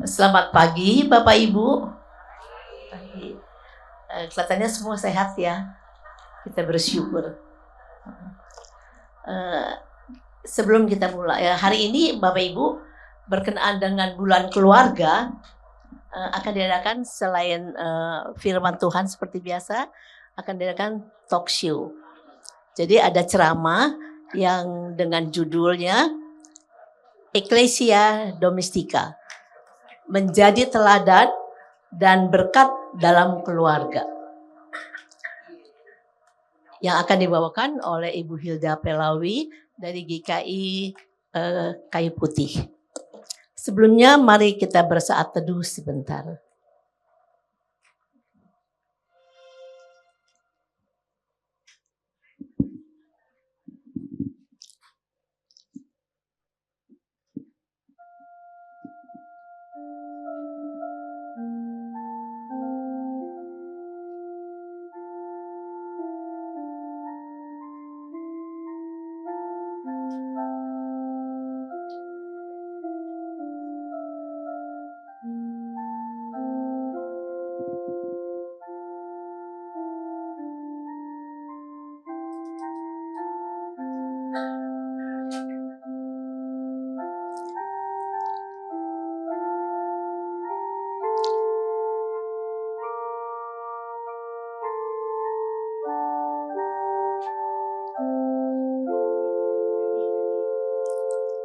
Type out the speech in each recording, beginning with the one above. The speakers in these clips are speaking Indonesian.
Selamat pagi Bapak Ibu. Pagi. Kelihatannya semua sehat ya. Kita bersyukur. Sebelum kita mulai, hari ini Bapak Ibu berkenaan dengan bulan keluarga, akan diadakan selain firman Tuhan seperti biasa, akan diadakan talk show. Jadi ada ceramah yang dengan judulnya Ecclesia Domestica, menjadi teladan dan berkat dalam keluarga, yang akan dibawakan oleh Ibu Hilda Pelawi dari GKI Kayu Putih. Sebelumnya mari kita bersaat teduh sebentar.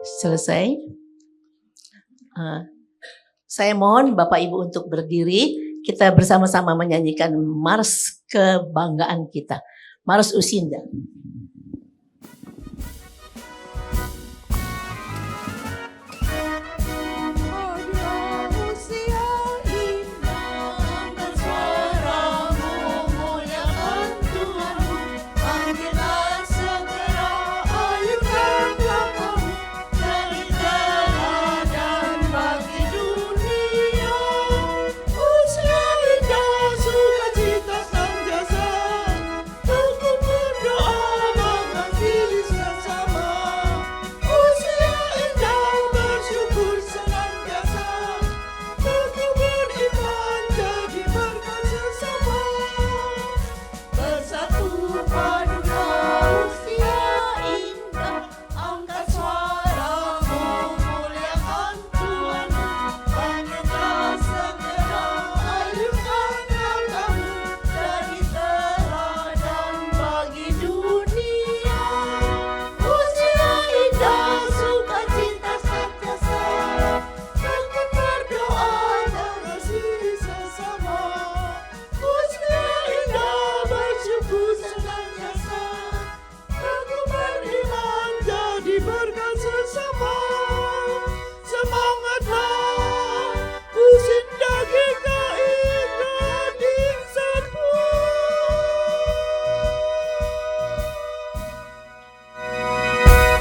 Selesai. Saya mohon Bapak Ibu untuk berdiri. Kita bersama-sama menyanyikan Mars Kebanggaan Kita. Mars Usinda.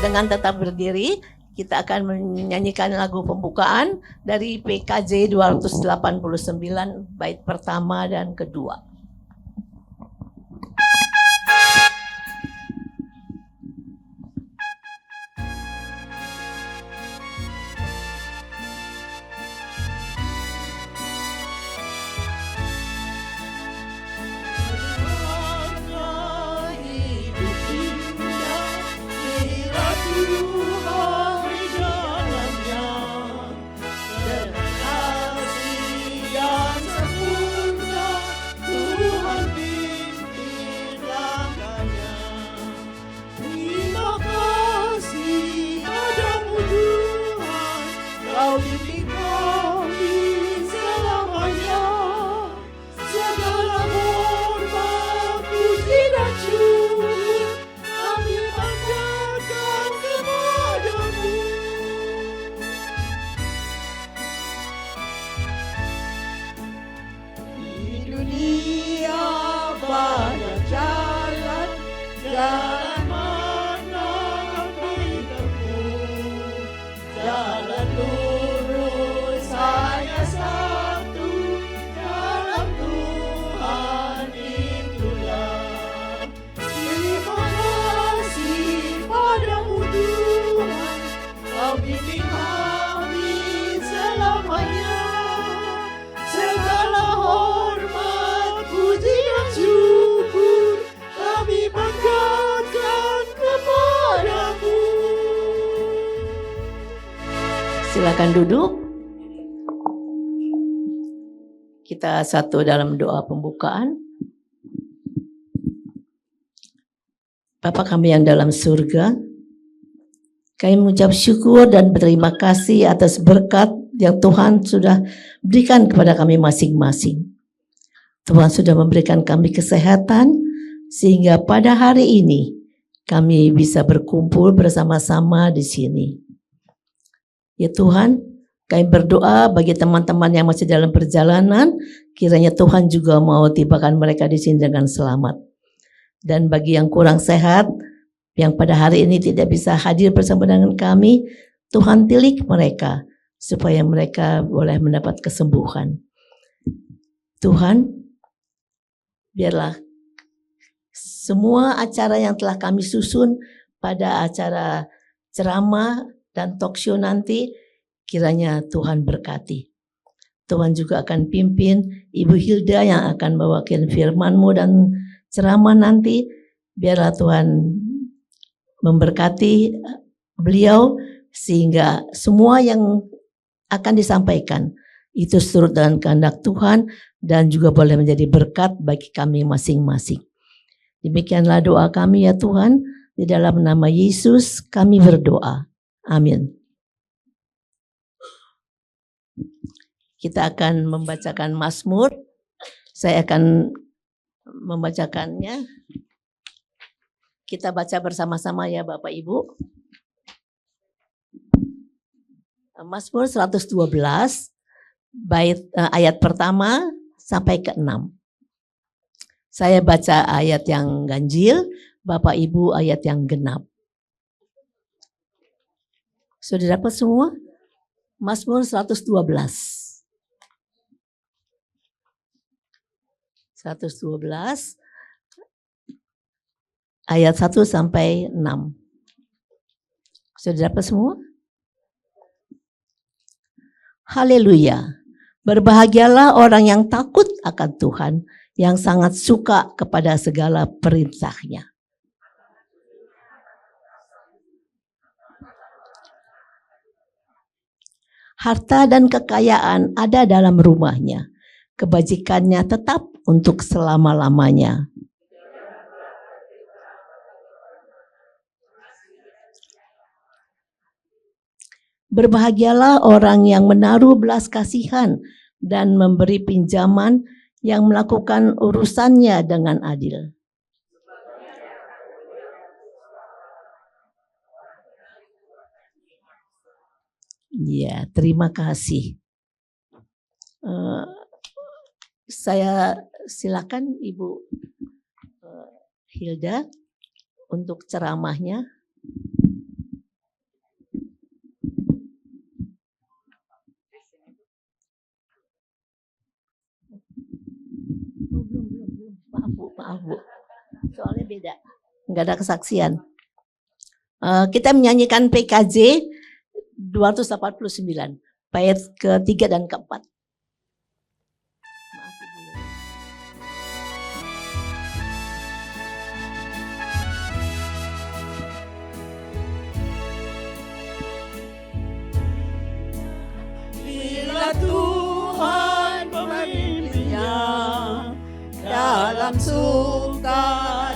Dengan tetap berdiri, kita akan menyanyikan lagu pembukaan dari PKJ 289 bait pertama dan kedua. Jalan lurus Silakan duduk. Kita satu dalam doa pembukaan. Bapa kami yang dalam surga, kami mengucap syukur dan berterima kasih atas berkat yang Tuhan sudah berikan kepada kami masing-masing. Tuhan sudah memberikan kami kesehatan sehingga pada hari ini kami bisa berkumpul bersama-sama di sini. Ya Tuhan, kami berdoa bagi teman-teman yang masih dalam perjalanan, kiranya Tuhan juga mau tibakan mereka di sini dengan selamat. Dan bagi yang kurang sehat, yang pada hari ini tidak bisa hadir bersama dengan kami, Tuhan tilik mereka supaya mereka boleh mendapat kesembuhan. Tuhan, biarlah semua acara yang telah kami susun pada acara ceramah dan talk show nanti, kiranya Tuhan berkati. Tuhan juga akan pimpin Ibu Hilda yang akan mewakili firman-Mu dan ceramah nanti. Biarlah Tuhan memberkati beliau sehingga semua yang akan disampaikan itu seturut dengan kehendak Tuhan dan juga boleh menjadi berkat bagi kami masing-masing. Demikianlah doa kami ya Tuhan, di dalam nama Yesus kami berdoa. Amin. Kita akan membacakan Mazmur. Saya akan membacakannya. Kita baca bersama-sama ya Bapak Ibu. Mazmur 112 ayat pertama sampai ke-6. Saya baca ayat yang ganjil, Bapak Ibu ayat yang genap. Sudah dapat semua? Mazmur 112. 112 ayat 1 sampai 6. Sudah dapat semua? Haleluya. Berbahagialah orang yang takut akan Tuhan, yang sangat suka kepada segala perintah-Nya. Harta dan kekayaan ada dalam rumah-Nya. Kebajikannya tetap untuk selama-lamanya. Berbahagialah orang yang menaruh belas kasihan dan memberi pinjaman, yang melakukan urusannya dengan adil. Ya, terima kasih. Saya silakan Ibu Hilda untuk ceramahnya. Maaf Bu, soalnya beda, nggak ada kesaksian. Kita menyanyikan PKJ 289, bait ke-3 dan ke-4. Bila Tuhan memimpinnya dalam suka,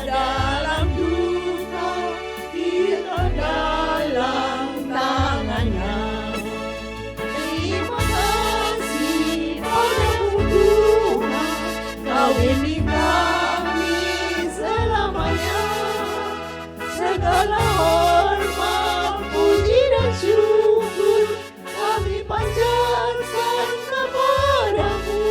dalam duka, kita dalam tangannya. Terima kasih padamu Tuhan, Kau bimbing kami selamanya. Segala hormat, puji dan syukur kami panjatkan kepadamu.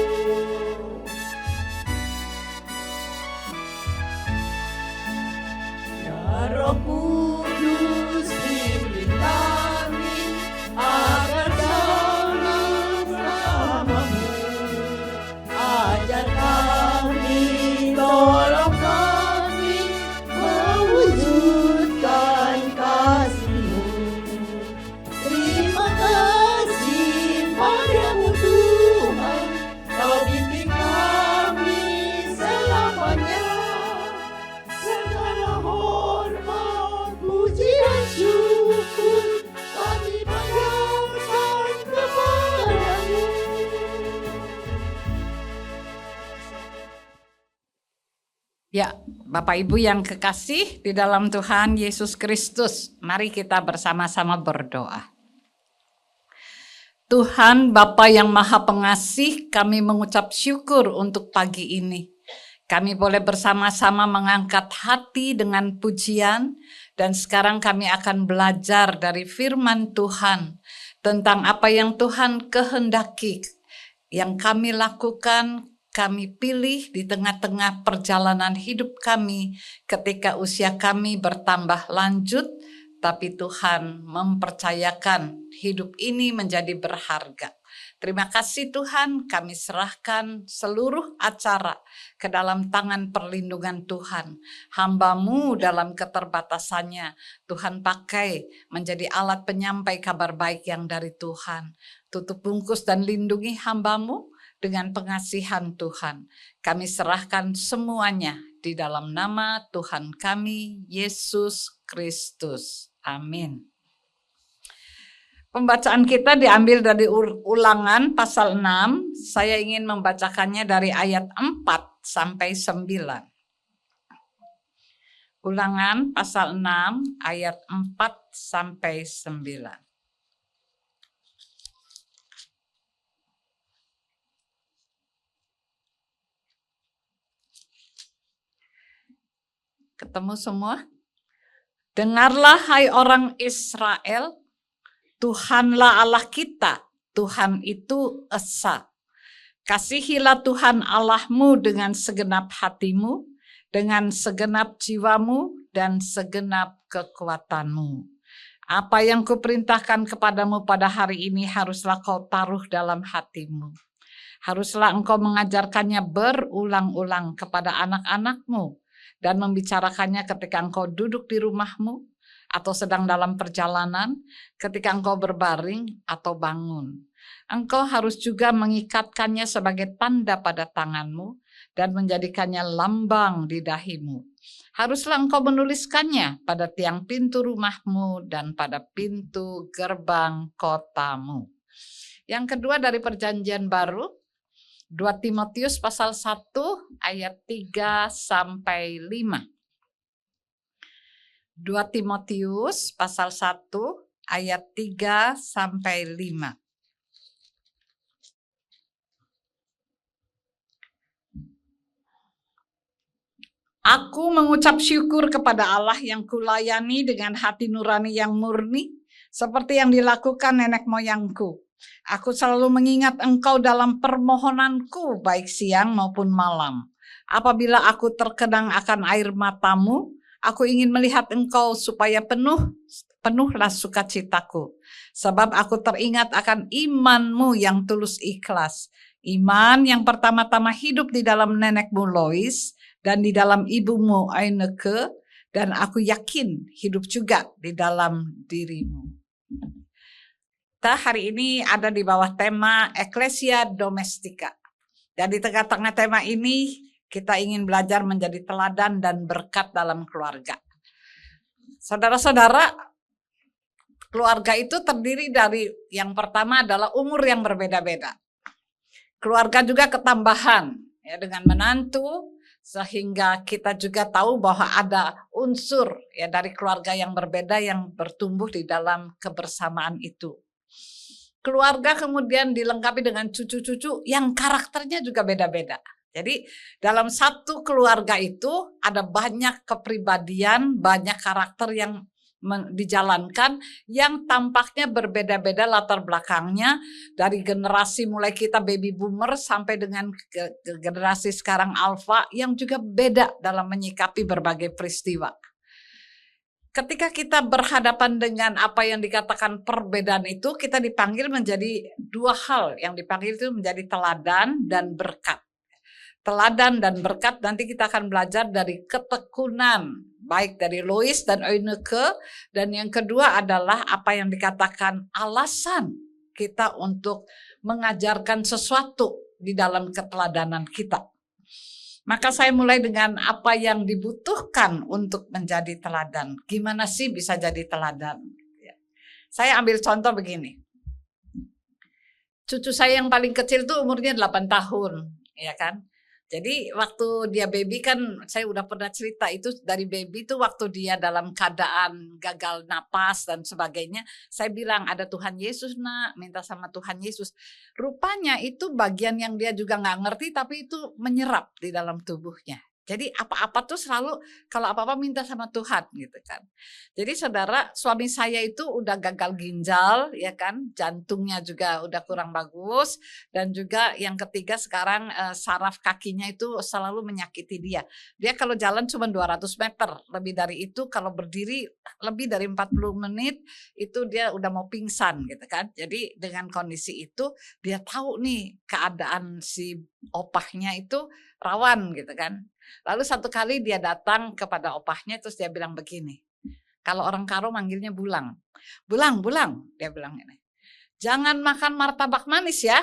Ya, Bapak Ibu yang kekasih di dalam Tuhan Yesus Kristus, mari kita bersama-sama berdoa. Tuhan Bapa yang Maha Pengasih, kami mengucap syukur untuk pagi ini. Kami boleh bersama-sama mengangkat hati dengan pujian, dan sekarang kami akan belajar dari firman Tuhan tentang apa yang Tuhan kehendaki, yang kami lakukan, kami pilih di tengah-tengah perjalanan hidup kami ketika usia kami bertambah lanjut, tapi Tuhan mempercayakan hidup ini menjadi berharga. Terima kasih Tuhan, kami serahkan seluruh acara ke dalam tangan perlindungan Tuhan. Hamba-Mu dalam keterbatasannya, Tuhan pakai menjadi alat penyampai kabar baik yang dari Tuhan. Tutup bungkus dan lindungi hamba-Mu dengan pengasihan Tuhan. Kami serahkan semuanya di dalam nama Tuhan kami, Yesus Kristus. Amin. Pembacaan kita diambil dari Ulangan pasal 6. Saya ingin membacakannya dari ayat 4 sampai 9. Ulangan pasal 6 ayat 4 sampai 9. Ketemu semua? Dengarlah hai orang Israel, Tuhanlah Allah kita, Tuhan itu esa. Kasihilah Tuhan Allahmu dengan segenap hatimu, dengan segenap jiwamu, dan segenap kekuatanmu. Apa yang kuperintahkan kepadamu pada hari ini haruslah kau taruh dalam hatimu. Haruslah engkau mengajarkannya berulang-ulang kepada anak-anakmu, dan membicarakannya ketika engkau duduk di rumahmu, atau sedang dalam perjalanan, ketika engkau berbaring atau bangun. Engkau harus juga mengikatkannya sebagai tanda pada tanganmu, dan menjadikannya lambang di dahimu. Haruslah engkau menuliskannya pada tiang pintu rumahmu, dan pada pintu gerbang kotamu. Yang kedua dari perjanjian baru, 2 Timotius pasal 1 ayat 3 sampai 5. 2 Timotius pasal 1 ayat 3 sampai 5. Aku mengucap syukur kepada Allah yang kulayani dengan hati nurani yang murni, seperti yang dilakukan nenek moyangku. Aku selalu mengingat engkau dalam permohonanku, baik siang maupun malam. Apabila aku terkenang akan air matamu, aku ingin melihat engkau supaya penuhlah sukacitaku. Sebab aku teringat akan imanmu yang tulus ikhlas. Iman yang pertama-tama hidup di dalam nenekmu Lois dan di dalam ibumu Aineke, dan aku yakin hidup juga di dalam dirimu. Kita hari ini ada di bawah tema Ecclesia Domestica. Dan di tengah-tengah tema ini kita ingin belajar menjadi teladan dan berkat dalam keluarga. Saudara-saudara, keluarga itu terdiri dari yang pertama adalah umur yang berbeda-beda. Keluarga juga ketambahan ya, dengan menantu, sehingga kita juga tahu bahwa ada unsur ya dari keluarga yang berbeda yang bertumbuh di dalam kebersamaan itu. Keluarga kemudian dilengkapi dengan cucu-cucu yang karakternya juga beda-beda. Jadi dalam satu keluarga itu ada banyak kepribadian, banyak karakter yang dijalankan yang tampaknya berbeda-beda latar belakangnya, dari generasi mulai kita baby boomer sampai dengan generasi sekarang alpha yang juga beda dalam menyikapi berbagai peristiwa. Ketika kita berhadapan dengan apa yang dikatakan perbedaan itu, kita dipanggil menjadi dua hal. Yang dipanggil itu menjadi teladan dan berkat. Teladan dan berkat nanti kita akan belajar dari ketekunan, baik dari Lois dan Aineke. Dan yang kedua adalah apa yang dikatakan alasan kita untuk mengajarkan sesuatu di dalam keteladanan kita. Maka saya mulai dengan apa yang dibutuhkan untuk menjadi teladan. Gimana sih bisa jadi teladan? Saya ambil contoh begini. Cucu saya yang paling kecil tuh umurnya 8 tahun, ya kan? Jadi waktu dia baby kan saya udah pernah cerita itu dari baby itu waktu dia dalam keadaan gagal napas dan sebagainya. Saya bilang ada Tuhan Yesus nak, minta sama Tuhan Yesus. Rupanya itu bagian yang dia juga nggak ngerti tapi itu menyerap di dalam tubuhnya. Jadi apa-apa tuh selalu kalau apa-apa minta sama Tuhan gitu kan. Jadi saudara, suami saya itu udah gagal ginjal ya kan, jantungnya juga udah kurang bagus dan juga yang ketiga sekarang saraf kakinya itu selalu menyakiti dia. Dia kalau jalan cuma 200 meter, lebih dari itu kalau berdiri lebih dari 40 menit itu dia udah mau pingsan gitu kan. Jadi dengan kondisi itu dia tahu nih keadaan si opahnya itu rawan gitu kan. Lalu satu kali dia datang kepada opahnya terus dia bilang begini. Kalau orang Karo manggilnya Bulang. Bulang, Bulang, dia bilang ini. Jangan makan martabak manis ya.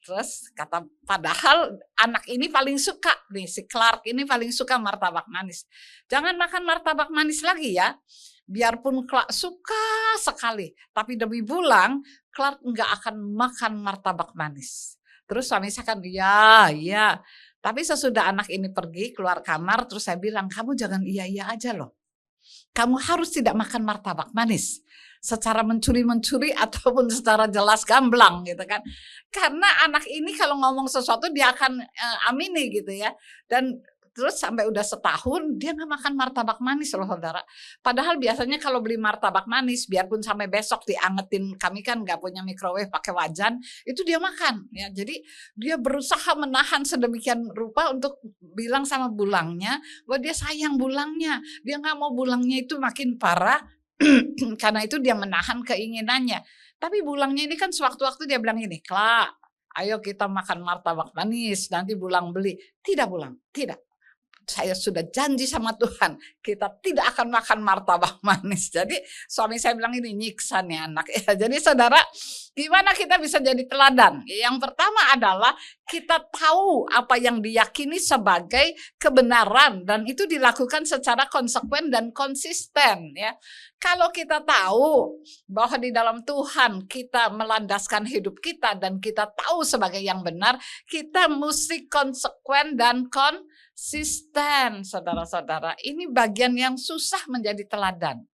Terus kata padahal anak ini paling suka nih si Clark ini paling suka martabak manis. Jangan makan martabak manis lagi ya. Biarpun Clark suka sekali, tapi demi Bulang Clark nggak akan makan martabak manis. Terus suami saya kan ya. Tapi sesudah anak ini pergi keluar kamar, terus saya bilang, kamu jangan iya-iya aja loh. Kamu harus tidak makan martabak manis. Secara mencuri-mencuri ataupun secara jelas gamblang gitu kan. Karena anak ini kalau ngomong sesuatu dia akan amini gitu ya. Dan terus sampai udah setahun dia nggak makan martabak manis loh saudara. Padahal biasanya kalau beli martabak manis biarpun sampai besok diangetin, kami kan nggak punya microwave pakai wajan, itu dia makan ya. Jadi dia berusaha menahan sedemikian rupa untuk bilang sama Bulangnya bahwa dia sayang Bulangnya. Dia nggak mau Bulangnya itu makin parah karena itu dia menahan keinginannya. Tapi Bulangnya ini kan sewaktu-waktu dia bilang ini, Kla, ayo kita makan martabak manis, nanti Bulang beli. Tidak Bulang, tidak. Saya sudah janji sama Tuhan, kita tidak akan makan martabak manis. Jadi suami saya bilang ini nyiksa nih anak. Ya, jadi saudara, gimana kita bisa jadi teladan? Yang pertama adalah kita tahu apa yang diyakini sebagai kebenaran dan itu dilakukan secara konsekuen dan konsisten. Ya, kalau kita tahu bahwa di dalam Tuhan kita melandaskan hidup kita dan kita tahu sebagai yang benar, kita mesti konsekuen dan konsisten, saudara-saudara. Ini bagian yang susah menjadi teladan.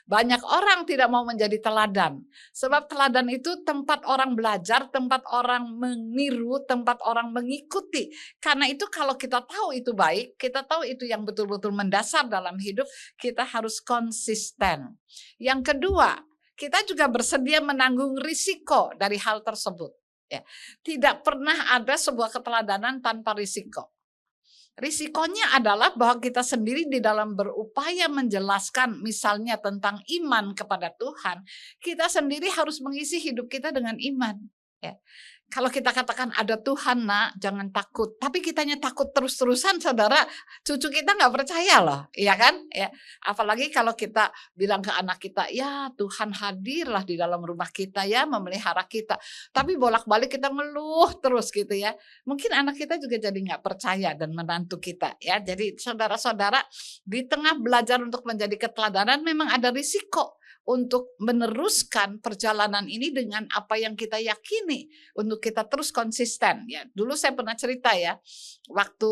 Banyak orang tidak mau menjadi teladan. Sebab teladan itu tempat orang belajar, tempat orang meniru, tempat orang mengikuti. Karena itu kalau kita tahu itu baik, kita tahu itu yang betul-betul mendasar dalam hidup, kita harus konsisten. Yang kedua, kita juga bersedia menanggung risiko dari hal tersebut. Ya. Tidak pernah ada sebuah keteladanan tanpa risiko. Risikonya adalah bahwa kita sendiri di dalam berupaya menjelaskan misalnya tentang iman kepada Tuhan, kita sendiri harus mengisi hidup kita dengan iman. Ya. Kalau kita katakan ada Tuhan nak, jangan takut. Tapi kitanya takut terus-terusan, saudara, cucu kita nggak percaya loh, iya kan? Ya. Apalagi kalau kita bilang ke anak kita, ya Tuhan hadirlah di dalam rumah kita ya, memelihara kita. Tapi bolak-balik kita ngeluh terus gitu ya. Mungkin anak kita juga jadi nggak percaya dan menantu kita ya. Jadi saudara-saudara, di tengah belajar untuk menjadi keteladanan memang ada risiko untuk meneruskan perjalanan ini dengan apa yang kita yakini, untuk kita terus konsisten. Ya, dulu saya pernah cerita ya, waktu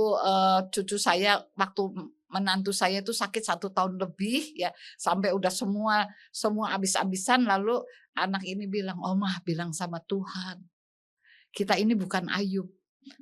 cucu saya, waktu menantu saya itu sakit 1 tahun lebih ya, sampai udah semua habis-habisan, lalu anak ini bilang, Omah bilang sama Tuhan, kita ini bukan Ayub.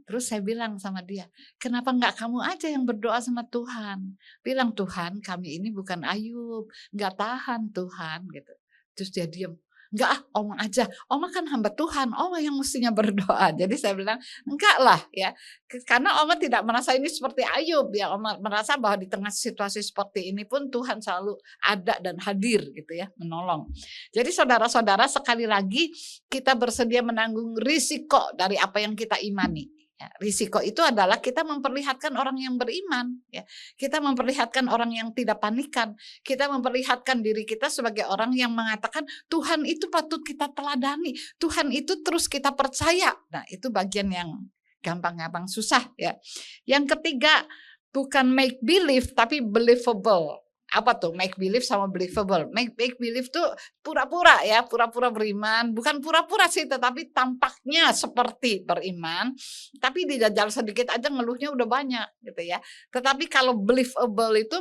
Terus saya bilang sama dia, kenapa enggak kamu aja yang berdoa sama Tuhan? Bilang, Tuhan kami ini bukan Ayub, enggak tahan Tuhan gitu. Terus dia diam, enggak Oma aja, Oma kan hamba Tuhan, Oma yang mestinya berdoa. Jadi saya bilang, enggak lah ya, karena Oma tidak merasa ini seperti Ayub ya, Oma merasa bahwa di tengah situasi seperti ini pun Tuhan selalu ada dan hadir gitu ya, menolong. Jadi saudara-saudara, sekali lagi kita bersedia menanggung risiko dari apa yang kita imani. Ya, risiko itu adalah kita memperlihatkan orang yang beriman, ya. Kita memperlihatkan orang yang tidak panikan, kita memperlihatkan diri kita sebagai orang yang mengatakan Tuhan itu patut kita teladani, Tuhan itu terus kita percaya. Nah, itu bagian yang gampang-gampang susah ya. Yang ketiga, bukan make believe tapi believable. Apa tuh make believe sama believable? Make believe tuh pura-pura ya, pura-pura beriman, bukan pura-pura sih, tetapi tampaknya seperti beriman, tapi dijajal sedikit aja ngeluhnya udah banyak gitu ya. Tetapi kalau believable itu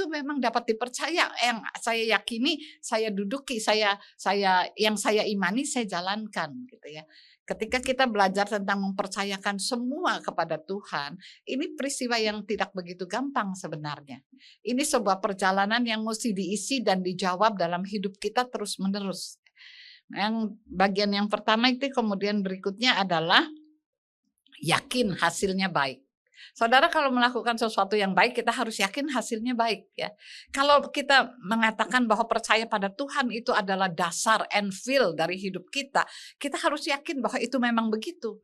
memang dapat dipercaya, yang saya yakini, saya duduki, yang saya imani saya jalankan gitu ya. Ketika kita belajar tentang mempercayakan semua kepada Tuhan, ini peristiwa yang tidak begitu gampang sebenarnya. Ini sebuah perjalanan yang mesti diisi dan dijawab dalam hidup kita terus-menerus. Yang bagian yang pertama itu kemudian berikutnya adalah yakin hasilnya baik. Saudara, kalau melakukan sesuatu yang baik, kita harus yakin hasilnya baik ya. Kalau kita mengatakan bahwa percaya pada Tuhan itu adalah dasar and feel dari hidup kita harus yakin bahwa itu memang begitu.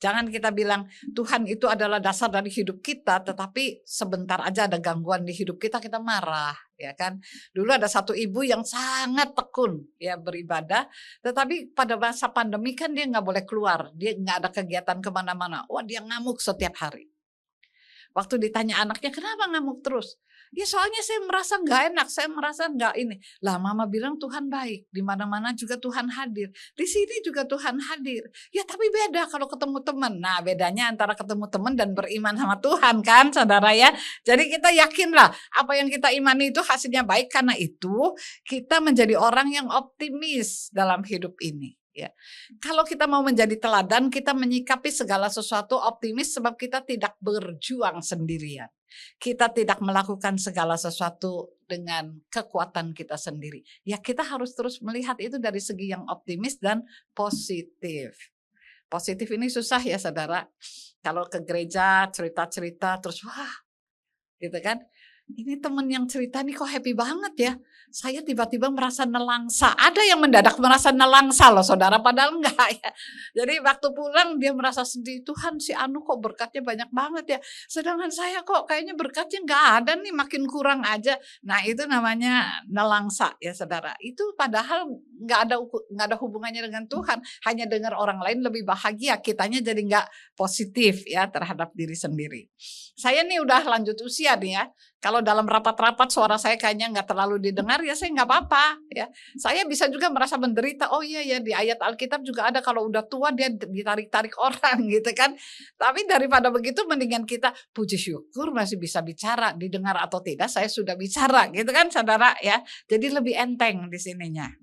Jangan kita bilang Tuhan itu adalah dasar dari hidup kita, tetapi sebentar aja ada gangguan di hidup kita marah, ya kan? Dulu ada satu ibu yang sangat tekun ya beribadah, tetapi pada masa pandemi kan dia nggak boleh keluar, dia nggak ada kegiatan kemana-mana. Wah, dia ngamuk setiap hari. Waktu ditanya anaknya, kenapa ngamuk terus? Ya soalnya saya merasa nggak enak, saya merasa nggak ini. Lah mama bilang Tuhan baik, di mana-mana juga Tuhan hadir. Di sini juga Tuhan hadir. Ya tapi beda kalau ketemu teman. Nah bedanya antara ketemu teman dan beriman sama Tuhan kan saudara ya. Jadi kita yakinlah apa yang kita imani itu hasilnya baik, karena itu kita menjadi orang yang optimis dalam hidup ini. Ya, kalau kita mau menjadi teladan, kita menyikapi segala sesuatu optimis sebab kita tidak berjuang sendirian. Kita tidak melakukan segala sesuatu dengan kekuatan kita sendiri. Ya, kita harus terus melihat itu dari segi yang optimis dan positif. Positif ini susah ya saudara. Kalau ke gereja cerita-cerita terus wah, gitu kan. Ini temen yang cerita nih kok happy banget ya. Saya tiba-tiba merasa nelangsa. Ada yang mendadak merasa nelangsa loh saudara, padahal enggak ya. Jadi waktu pulang dia merasa sedih. Tuhan si Anu kok berkatnya banyak banget ya. Sedangkan saya kok kayaknya berkatnya enggak ada nih, makin kurang aja. Nah itu namanya nelangsa ya saudara. Itu padahal enggak ada hubungannya dengan Tuhan. Hanya dengar orang lain lebih bahagia. Kitanya jadi enggak positif ya terhadap diri sendiri. Saya nih udah lanjut usia nih ya. Kalau dalam rapat-rapat suara saya kayaknya nggak terlalu didengar, ya saya nggak apa-apa. Ya, saya bisa juga merasa menderita. Oh iya ya, di ayat Alkitab juga ada kalau udah tua dia ditarik-tarik orang gitu kan. Tapi daripada begitu, mendingan kita puji syukur masih bisa bicara, didengar atau tidak, saya sudah bicara gitu kan, saudara ya. Jadi lebih enteng di sininya.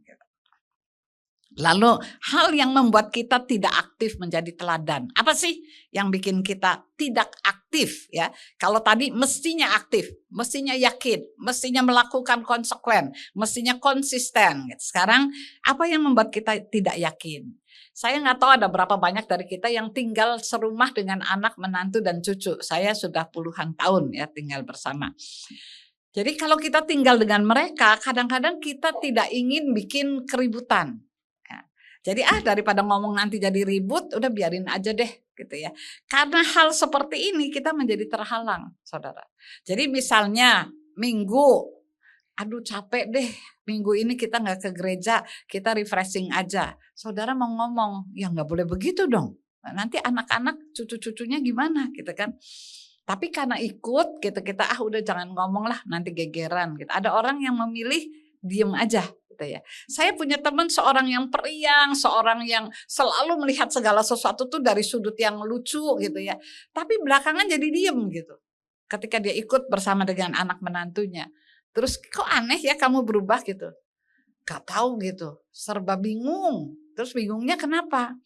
Lalu hal yang membuat kita tidak aktif menjadi teladan. Apa sih yang bikin kita tidak aktif ya? Kalau tadi mestinya aktif, mestinya yakin, mestinya melakukan konsekuen, mestinya konsisten. Sekarang apa yang membuat kita tidak yakin? Saya nggak tahu ada berapa banyak dari kita yang tinggal serumah dengan anak, menantu, dan cucu. Saya sudah puluhan tahun ya tinggal bersama. Jadi kalau kita tinggal dengan mereka, kadang-kadang kita tidak ingin bikin keributan. Jadi daripada ngomong nanti jadi ribut, udah biarin aja deh gitu ya. Karena hal seperti ini kita menjadi terhalang, saudara. Jadi misalnya minggu, aduh capek deh, minggu ini kita nggak ke gereja, kita refreshing aja. Saudara mau ngomong, ya nggak boleh begitu dong. Nanti anak-anak, cucu-cucunya gimana gitu kan. Tapi karena ikut gitu, kita udah jangan ngomong lah, nanti gegeran gitu. Ada orang yang memilih diem aja. Ya. Saya punya teman seorang yang periang, seorang yang selalu melihat segala sesuatu tuh dari sudut yang lucu gitu ya. Tapi belakangan jadi diem gitu. Ketika dia ikut bersama dengan anak menantunya. Terus kok aneh ya kamu berubah gitu. Gak tahu gitu, serba bingung. Terus bingungnya kenapa?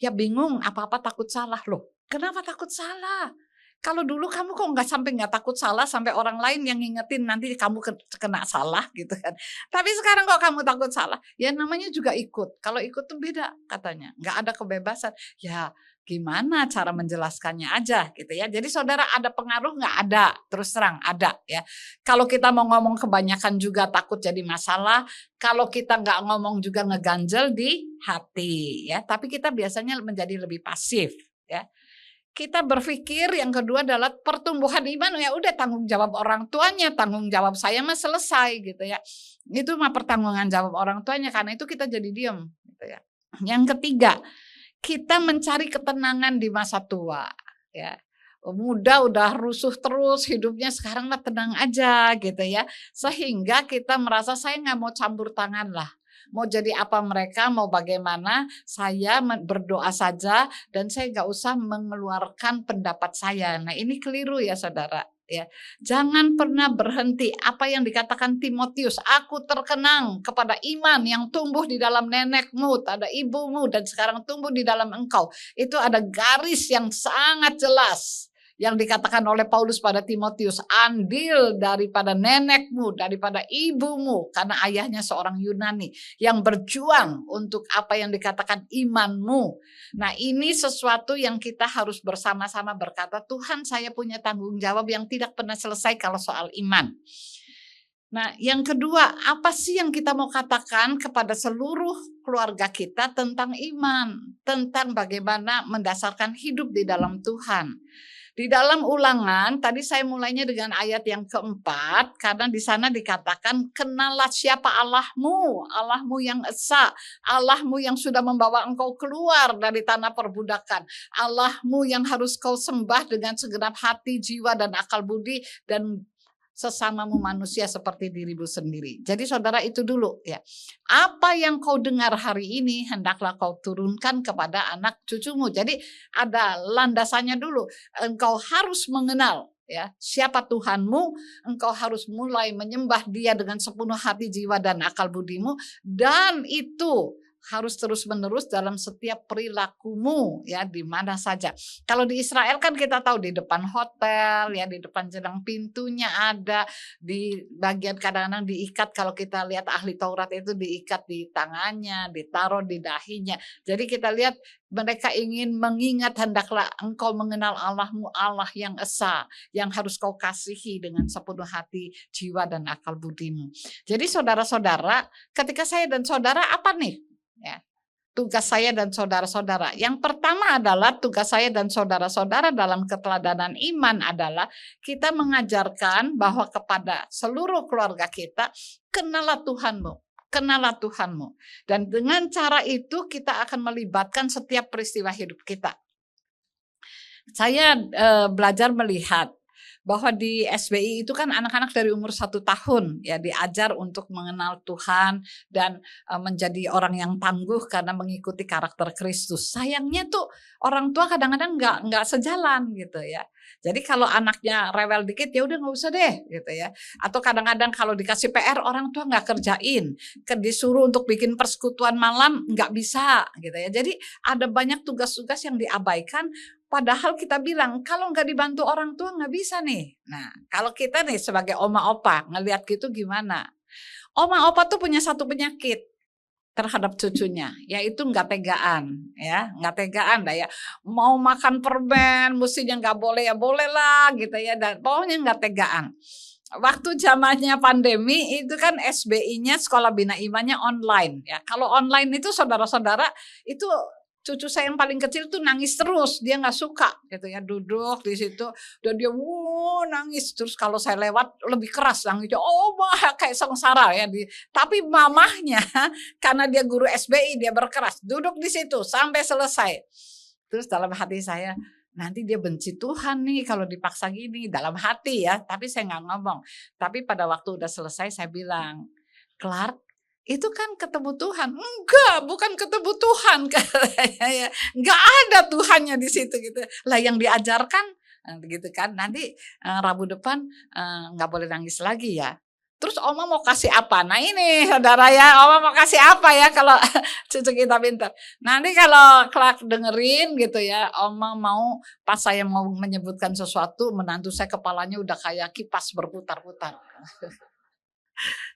Ya bingung, apa-apa takut salah loh. Kenapa takut salah? Kalau dulu kamu kok nggak takut salah sampai orang lain yang ngingetin nanti kamu kena salah gitu kan. Tapi sekarang kok kamu takut salah? Ya namanya juga ikut. Kalau ikut tuh beda katanya. Nggak ada kebebasan. Ya gimana cara menjelaskannya aja gitu ya. Jadi saudara ada pengaruh nggak? Ada. Terus terang ada ya. Kalau kita mau ngomong kebanyakan juga takut jadi masalah. Kalau kita nggak ngomong juga ngeganjel di hati ya. Tapi kita biasanya menjadi lebih pasif ya. Kita berpikir yang kedua adalah pertumbuhan iman, ya udah tanggung jawab orang tuanya, tanggung jawab saya mah selesai gitu ya. Itu mah pertanggungan jawab orang tuanya, karena itu kita jadi diam gitu ya. Yang ketiga, kita mencari ketenangan di masa tua ya. muda udah rusuh terus hidupnya, sekarang mah tenang aja gitu ya. Sehingga kita merasa saya nggak mau campur tangan lah. Mau jadi apa mereka, mau bagaimana, saya berdoa saja dan saya nggak usah mengeluarkan pendapat saya. Nah ini keliru ya saudara. Ya, jangan pernah berhenti. Apa yang dikatakan Timotius, aku terkenang kepada iman yang tumbuh di dalam nenekmu, ada ibumu, dan sekarang tumbuh di dalam engkau. Itu ada garis yang sangat jelas yang dikatakan oleh Paulus pada Timotius, andil daripada nenekmu, daripada ibumu, karena ayahnya seorang Yunani yang berjuang untuk apa yang dikatakan imanmu. Nah ini sesuatu yang kita harus bersama-sama berkata, Tuhan saya punya tanggung jawab yang tidak pernah selesai kalau soal iman. Nah yang kedua, apa sih yang kita mau katakan kepada seluruh keluarga kita tentang iman, tentang bagaimana mendasarkan hidup di dalam Tuhan. Di dalam Ulangan, tadi saya mulainya dengan ayat yang keempat, karena di sana dikatakan, kenallah siapa Allahmu, Allahmu yang esa, Allahmu yang sudah membawa engkau keluar dari tanah perbudakan, Allahmu yang harus kau sembah dengan segenap hati, jiwa, dan akal budi, dan sesamamu manusia seperti dirimu sendiri. Jadi saudara itu dulu ya. Apa yang kau dengar hari ini hendaklah kau turunkan kepada anak cucumu. Jadi ada landasannya dulu. Engkau harus mengenal ya siapa Tuhanmu, engkau harus mulai menyembah Dia dengan sepenuh hati, jiwa, dan akal budimu, dan itu harus terus-menerus dalam setiap perilakumu ya di mana saja. Kalau di Israel kan kita tahu di depan hotel ya, di depan gelang pintunya ada, di bagian kadang-kadang diikat, kalau kita lihat ahli Taurat itu diikat di tangannya, ditaruh di dahinya. Jadi kita lihat mereka ingin mengingat, hendaklah engkau mengenal Allahmu, Allah yang esa, yang harus kau kasihi dengan sepenuh hati, jiwa, dan akal budimu. Jadi saudara-saudara, ketika saya dan saudara apa nih? Ya, tugas saya dan saudara-saudara. Yang pertama adalah tugas saya dan saudara-saudara dalam keteladanan iman adalah kita mengajarkan bahwa kepada seluruh keluarga kita, kenallah Tuhanmu. Kenalah Tuhanmu. Dan dengan cara itu kita akan melibatkan setiap peristiwa hidup kita. Saya belajar melihat bahwa di SBI itu kan anak-anak dari umur 1 tahun ya diajar untuk mengenal Tuhan dan menjadi orang yang tangguh karena mengikuti karakter Kristus. Sayangnya tuh orang tua kadang-kadang nggak sejalan gitu ya. Jadi kalau anaknya rewel dikit ya udah nggak usah deh gitu ya. Atau kadang-kadang kalau dikasih PR orang tua nggak kerjain, disuruh untuk bikin persekutuan malam nggak bisa gitu ya. Jadi ada banyak tugas-tugas yang diabaikan. Padahal kita bilang kalau nggak dibantu orang tua nggak bisa nih. Nah kalau kita nih sebagai oma opa ngelihat gitu gimana? Oma opa tuh punya satu penyakit terhadap cucunya, yaitu nggak tegaan, ya nggak tegaan dah ya. Mau makan permen, mestinya nggak boleh ya boleh lah gitu ya. Dan pokoknya nggak tegaan. Waktu zamannya pandemi itu kan SBI-nya Sekolah Bina Imannya online ya. Kalau online itu saudara-saudara itu cucu saya yang paling kecil tuh nangis terus, dia nggak suka gitu ya, duduk di situ dan dia nangis terus. Kalau saya lewat lebih keras nangisnya, kayak sengsara ya. Tapi mamahnya karena dia guru SBI dia berkeras duduk di situ sampai selesai. Terus dalam hati saya, nanti dia benci Tuhan nih kalau dipaksa gini, dalam hati ya. Tapi saya nggak ngomong. Tapi pada waktu udah selesai saya bilang, Clark, itu kan ketemu Tuhan. Enggak, bukan ketemu Tuhan katanya ya. Enggak ada Tuhannya di situ gitu. Lah yang diajarkan gitu kan. Nanti Rabu depan enggak boleh nangis lagi ya. Terus Oma mau kasih apa? Nah ini saudara ya, Oma mau kasih apa ya kalau cucu kita pintar. Nanti kalau Clark dengerin gitu ya, Oma mau pas saya mau menyebutkan sesuatu, menantu saya kepalanya udah kayak kipas berputar-putar.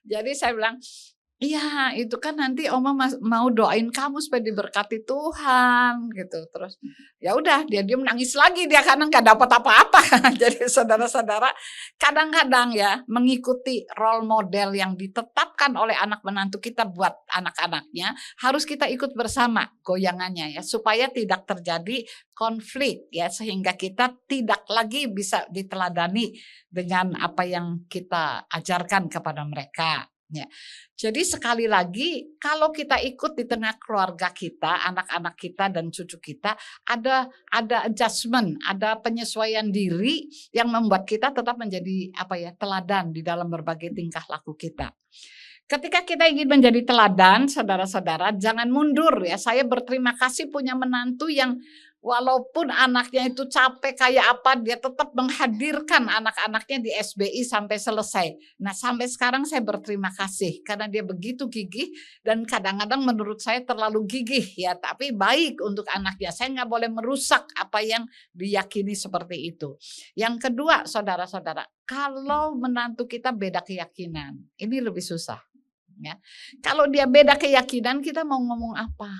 Jadi saya bilang, iya itu kan nanti Oma mau doain kamu supaya diberkati Tuhan gitu. Terus ya udah dia nangis lagi dia karena nggak dapat apa-apa. Jadi saudara-saudara kadang-kadang ya mengikuti role model yang ditetapkan oleh anak menantu kita buat anak-anaknya harus kita ikut bersama goyangannya ya supaya tidak terjadi konflik ya, sehingga kita tidak lagi bisa diteladani dengan apa yang kita ajarkan kepada mereka. Ya. Jadi sekali lagi kalau kita ikut di tengah keluarga kita, anak-anak kita dan cucu kita, ada adjustment, ada penyesuaian diri yang membuat kita tetap menjadi teladan di dalam berbagai tingkah laku kita. Ketika kita ingin menjadi teladan, saudara-saudara, jangan mundur ya. Saya berterima kasih punya menantu yang walaupun anaknya itu capek kayak apa, dia tetap menghadirkan anak-anaknya di SBI sampai selesai. Nah, sampai sekarang saya berterima kasih karena dia begitu gigih dan kadang-kadang menurut saya terlalu gigih ya, tapi baik untuk anaknya. Saya nggak boleh merusak apa yang diyakini seperti itu. Yang kedua, saudara-saudara, kalau menantu kita beda keyakinan, ini lebih susah. Ya. Kalau dia beda keyakinan, kita mau ngomong apa?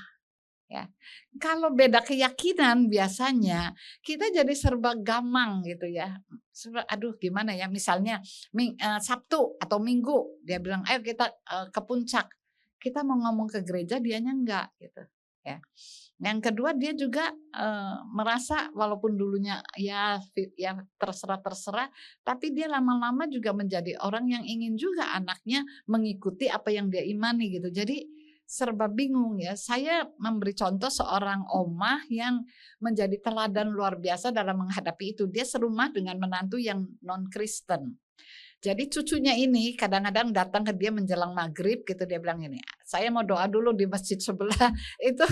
Ya. Kalau beda keyakinan biasanya kita jadi serba gamang gitu ya. Aduh gimana ya, misalnya Sabtu atau Minggu dia bilang ayo kita ke puncak. Kita mau ngomong ke gereja, dianya enggak gitu ya. Yang kedua dia juga merasa walaupun dulunya ya terserah, tapi dia lama-lama juga menjadi orang yang ingin juga anaknya mengikuti apa yang dia imani gitu. Jadi serba bingung ya. Saya memberi contoh seorang omah yang menjadi teladan luar biasa dalam menghadapi itu. Dia serumah dengan menantu yang non-Kristen. Jadi cucunya ini kadang-kadang datang ke dia menjelang maghrib gitu, dia bilang ini, saya mau doa dulu di masjid sebelah. Itu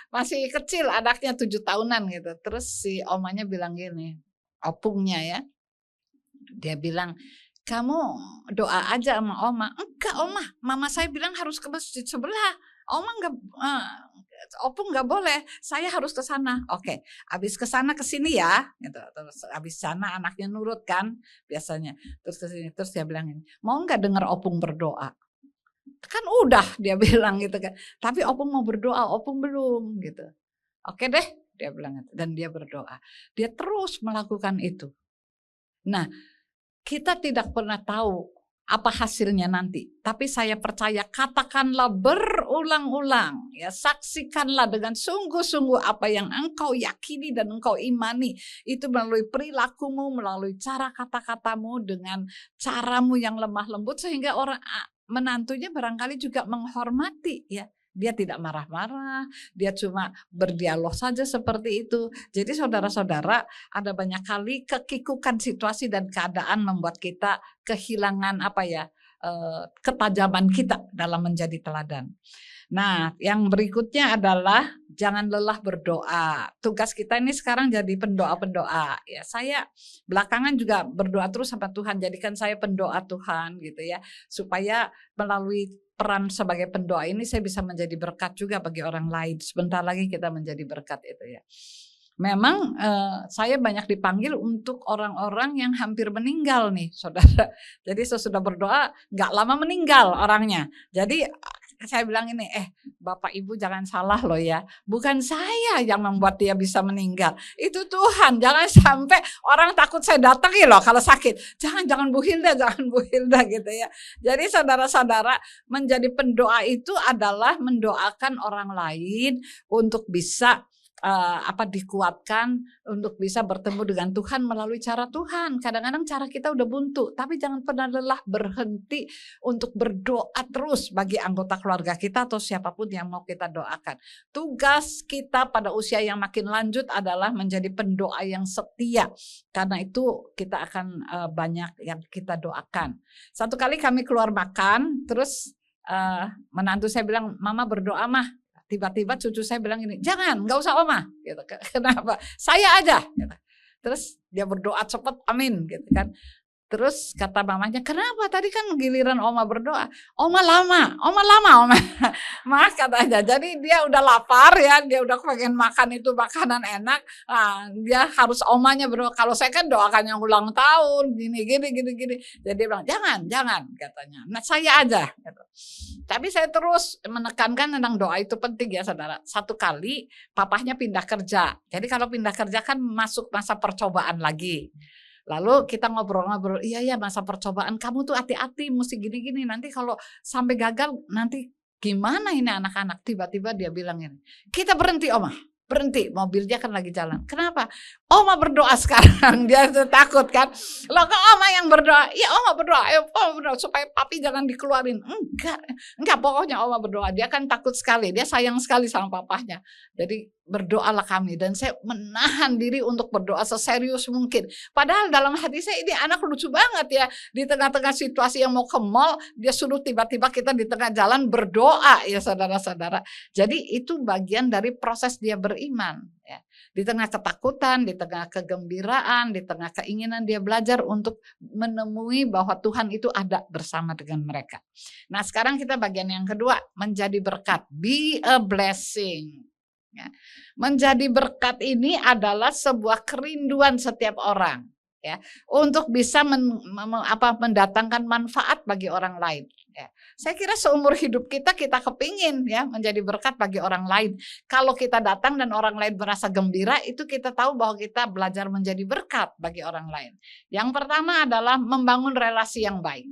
masih kecil anaknya 7 tahunan gitu. Terus si omanya bilang gini, opungnya ya, dia bilang, kamu doa aja sama oma. Enggak oma, mama saya bilang harus ke masjid sebelah. Oma enggak, opung nggak boleh, saya harus ke sana. Oke, habis ke sana ke sini ya, gitu. Terus habis sana anaknya nurut kan biasanya. Terus ke sini, terus dia bilang ini, mau nggak dengar opung berdoa? Kan udah dia bilang gitu kan. Tapi opung mau berdoa, opung belum gitu. Oke deh, dia bilang itu. Dan dia berdoa. Dia terus melakukan itu. Nah, kita tidak pernah tahu apa hasilnya nanti. Tapi saya percaya katakanlah berulang-ulang. Ya, saksikanlah dengan sungguh-sungguh apa yang engkau yakini dan engkau imani. Itu melalui perilakumu, melalui cara kata-katamu, dengan caramu yang lemah lembut. Sehingga orang menantunya barangkali juga menghormati ya. Dia tidak marah-marah, dia cuma berdialog saja seperti itu. Jadi saudara-saudara, ada banyak kali kekikukan situasi dan keadaan membuat kita kehilangan ketajaman kita dalam menjadi teladan. Nah, yang berikutnya adalah jangan lelah berdoa. Tugas kita ini sekarang jadi pendoa-pendoa. Ya, saya belakangan juga berdoa terus sama Tuhan, jadikan saya pendoa Tuhan gitu ya, supaya melalui peran sebagai pendoa ini saya bisa menjadi berkat juga bagi orang lain. Sebentar lagi kita menjadi berkat itu ya. Memang saya banyak dipanggil untuk orang-orang yang hampir meninggal nih, saudara. Jadi sesudah berdoa nggak lama meninggal orangnya. Jadi saya bilang ini, Bapak Ibu jangan salah loh ya. Bukan saya yang membuat dia bisa meninggal. Itu Tuhan. Jangan sampai orang takut saya datangi loh kalau sakit. Jangan Bu Hilda, jangan Bu Hilda gitu ya. Jadi saudara-saudara, menjadi pendoa itu adalah mendoakan orang lain untuk bisa dikuatkan, untuk bisa bertemu dengan Tuhan melalui cara Tuhan. Kadang-kadang cara kita udah buntu, tapi jangan pernah lelah berhenti untuk berdoa terus bagi anggota keluarga kita atau siapapun yang mau kita doakan. Tugas kita pada usia yang makin lanjut adalah menjadi pendoa yang setia. Karena itu kita akan banyak yang kita doakan. Satu kali kami keluar makan, terus menantu saya bilang, Mama berdoa mah. Tiba-tiba cucu saya bilang ini, jangan, nggak usah Oma. Gitu. Kenapa? Saya aja. Gitu. Terus dia berdoa cepat, amin. Gitu kan. Terus kata mamanya, kenapa tadi kan giliran Oma berdoa? Oma lama. Mah katanya, jadi dia udah lapar ya, dia udah pengen makan itu makanan enak. Nah, dia harus Omanya berdoa. Kalau saya kan doakan yang ulang tahun, gini. Jadi dia bilang, jangan katanya. Nah saya aja. Gitu. Tapi saya terus menekankan tentang doa itu penting ya saudara. Satu kali papahnya pindah kerja. Jadi kalau pindah kerja kan masuk masa percobaan lagi. Lalu kita ngobrol-ngobrol, iya masa percobaan, kamu tuh hati-hati, mesti gini-gini, nanti kalau sampai gagal, nanti gimana ini anak-anak? Tiba-tiba dia bilang ini, kita berhenti Oma. berhenti, mobilnya kan lagi jalan. Kenapa? Oma berdoa sekarang. Dia takut kan. Loh kok Oma yang berdoa? Ya Oma berdoa, ayo Oma berdoa supaya papi jangan dikeluarin. Enggak, pokoknya Oma berdoa. Dia kan takut sekali, dia sayang sekali sama papahnya. Jadi berdoalah kami, dan saya menahan diri untuk berdoa seserius mungkin. Padahal dalam hati saya, ini anak lucu banget ya. Di tengah-tengah situasi yang mau ke mall, dia suruh tiba-tiba kita di tengah jalan berdoa ya saudara-saudara. Jadi itu bagian dari proses dia beriman ya. Di tengah ketakutan, di tengah kegembiraan, di tengah keinginan dia belajar untuk menemui bahwa Tuhan itu ada bersama dengan mereka. Nah sekarang kita bagian yang kedua, menjadi berkat, be a blessing. Ya. Menjadi berkat ini adalah sebuah kerinduan setiap orang ya, untuk bisa mendatangkan manfaat bagi orang lain ya. Saya kira seumur hidup kita kepingin ya menjadi berkat bagi orang lain. Kalau kita datang dan orang lain merasa gembira, itu kita tahu bahwa kita belajar menjadi berkat bagi orang lain. Yang pertama adalah membangun relasi yang baik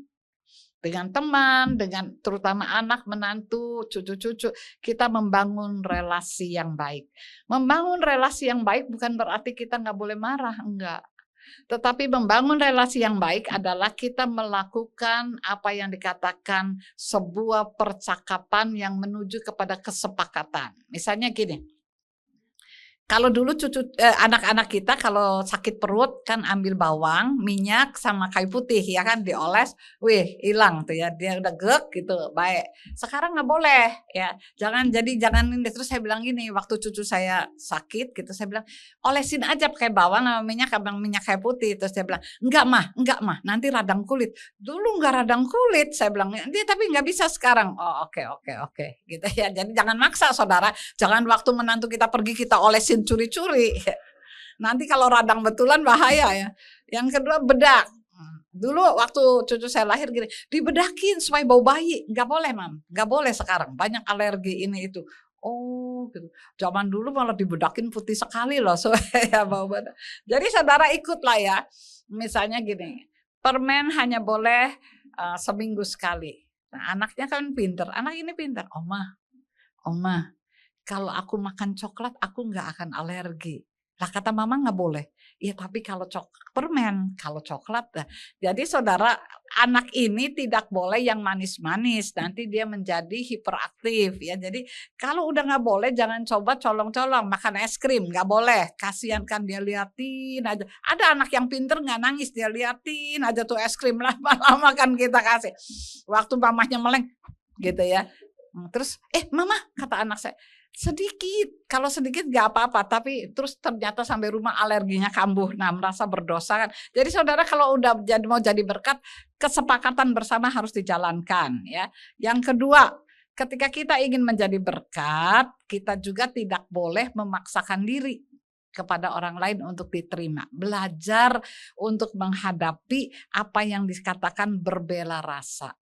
dengan teman, dengan terutama anak, menantu, cucu-cucu. Kita membangun relasi yang baik. Membangun relasi yang baik bukan berarti kita nggak boleh marah, enggak. Tetapi membangun relasi yang baik adalah kita melakukan apa yang dikatakan sebuah percakapan yang menuju kepada kesepakatan. Misalnya gini, kalau dulu anak-anak kita kalau sakit perut kan ambil bawang, minyak sama kayu putih ya kan, dioles, wih hilang tuh ya, dia udah gek gitu, baik. Sekarang nggak boleh ya, jangan ini. Terus saya bilang gini, waktu cucu saya sakit gitu, saya bilang olesin aja pakai bawang sama minyak kayu putih. Terus dia bilang enggak mah, nanti radang kulit. Dulu nggak radang kulit, saya bilang dia, tapi nggak bisa sekarang. Oh oke gitu ya. Jadi jangan maksa saudara, jangan waktu menantu kita pergi kita olesin curi-curi, nanti kalau radang betulan bahaya ya. Yang kedua bedak. Dulu waktu cucu saya lahir gini, dibedakin supaya bau bayi, nggak boleh mam, nggak boleh sekarang, banyak alergi ini itu. Oh gitu. Zaman dulu malah dibedakin putih sekali loh supaya bau badan. Jadi saudara ikutlah ya. Misalnya gini, permen hanya boleh seminggu sekali. Nah anaknya kan pinter, anak ini pinter, Oma, kalau aku makan coklat aku nggak akan alergi. Lah kata mama nggak boleh. Iya tapi kalau permen, kalau coklat. Nah. Jadi saudara, anak ini tidak boleh yang manis-manis. Nanti dia menjadi hiperaktif ya. Jadi kalau udah nggak boleh, jangan coba colong-colong makan es krim, nggak boleh. Kasihan kan dia liatin aja. Ada anak yang pinter nggak nangis, dia liatin aja tuh es krim, lama-lama kan kita kasih. Waktu mamahnya meleng gitu ya. Terus mama, kata anak saya, sedikit, kalau sedikit gak apa-apa, tapi terus ternyata sampai rumah alerginya kambuh. Nah merasa berdosa kan. Jadi saudara kalau udah mau jadi berkat, kesepakatan bersama harus dijalankan ya. Yang kedua, ketika kita ingin menjadi berkat, kita juga tidak boleh memaksakan diri kepada orang lain untuk diterima. Belajar untuk menghadapi apa yang dikatakan berbela rasa.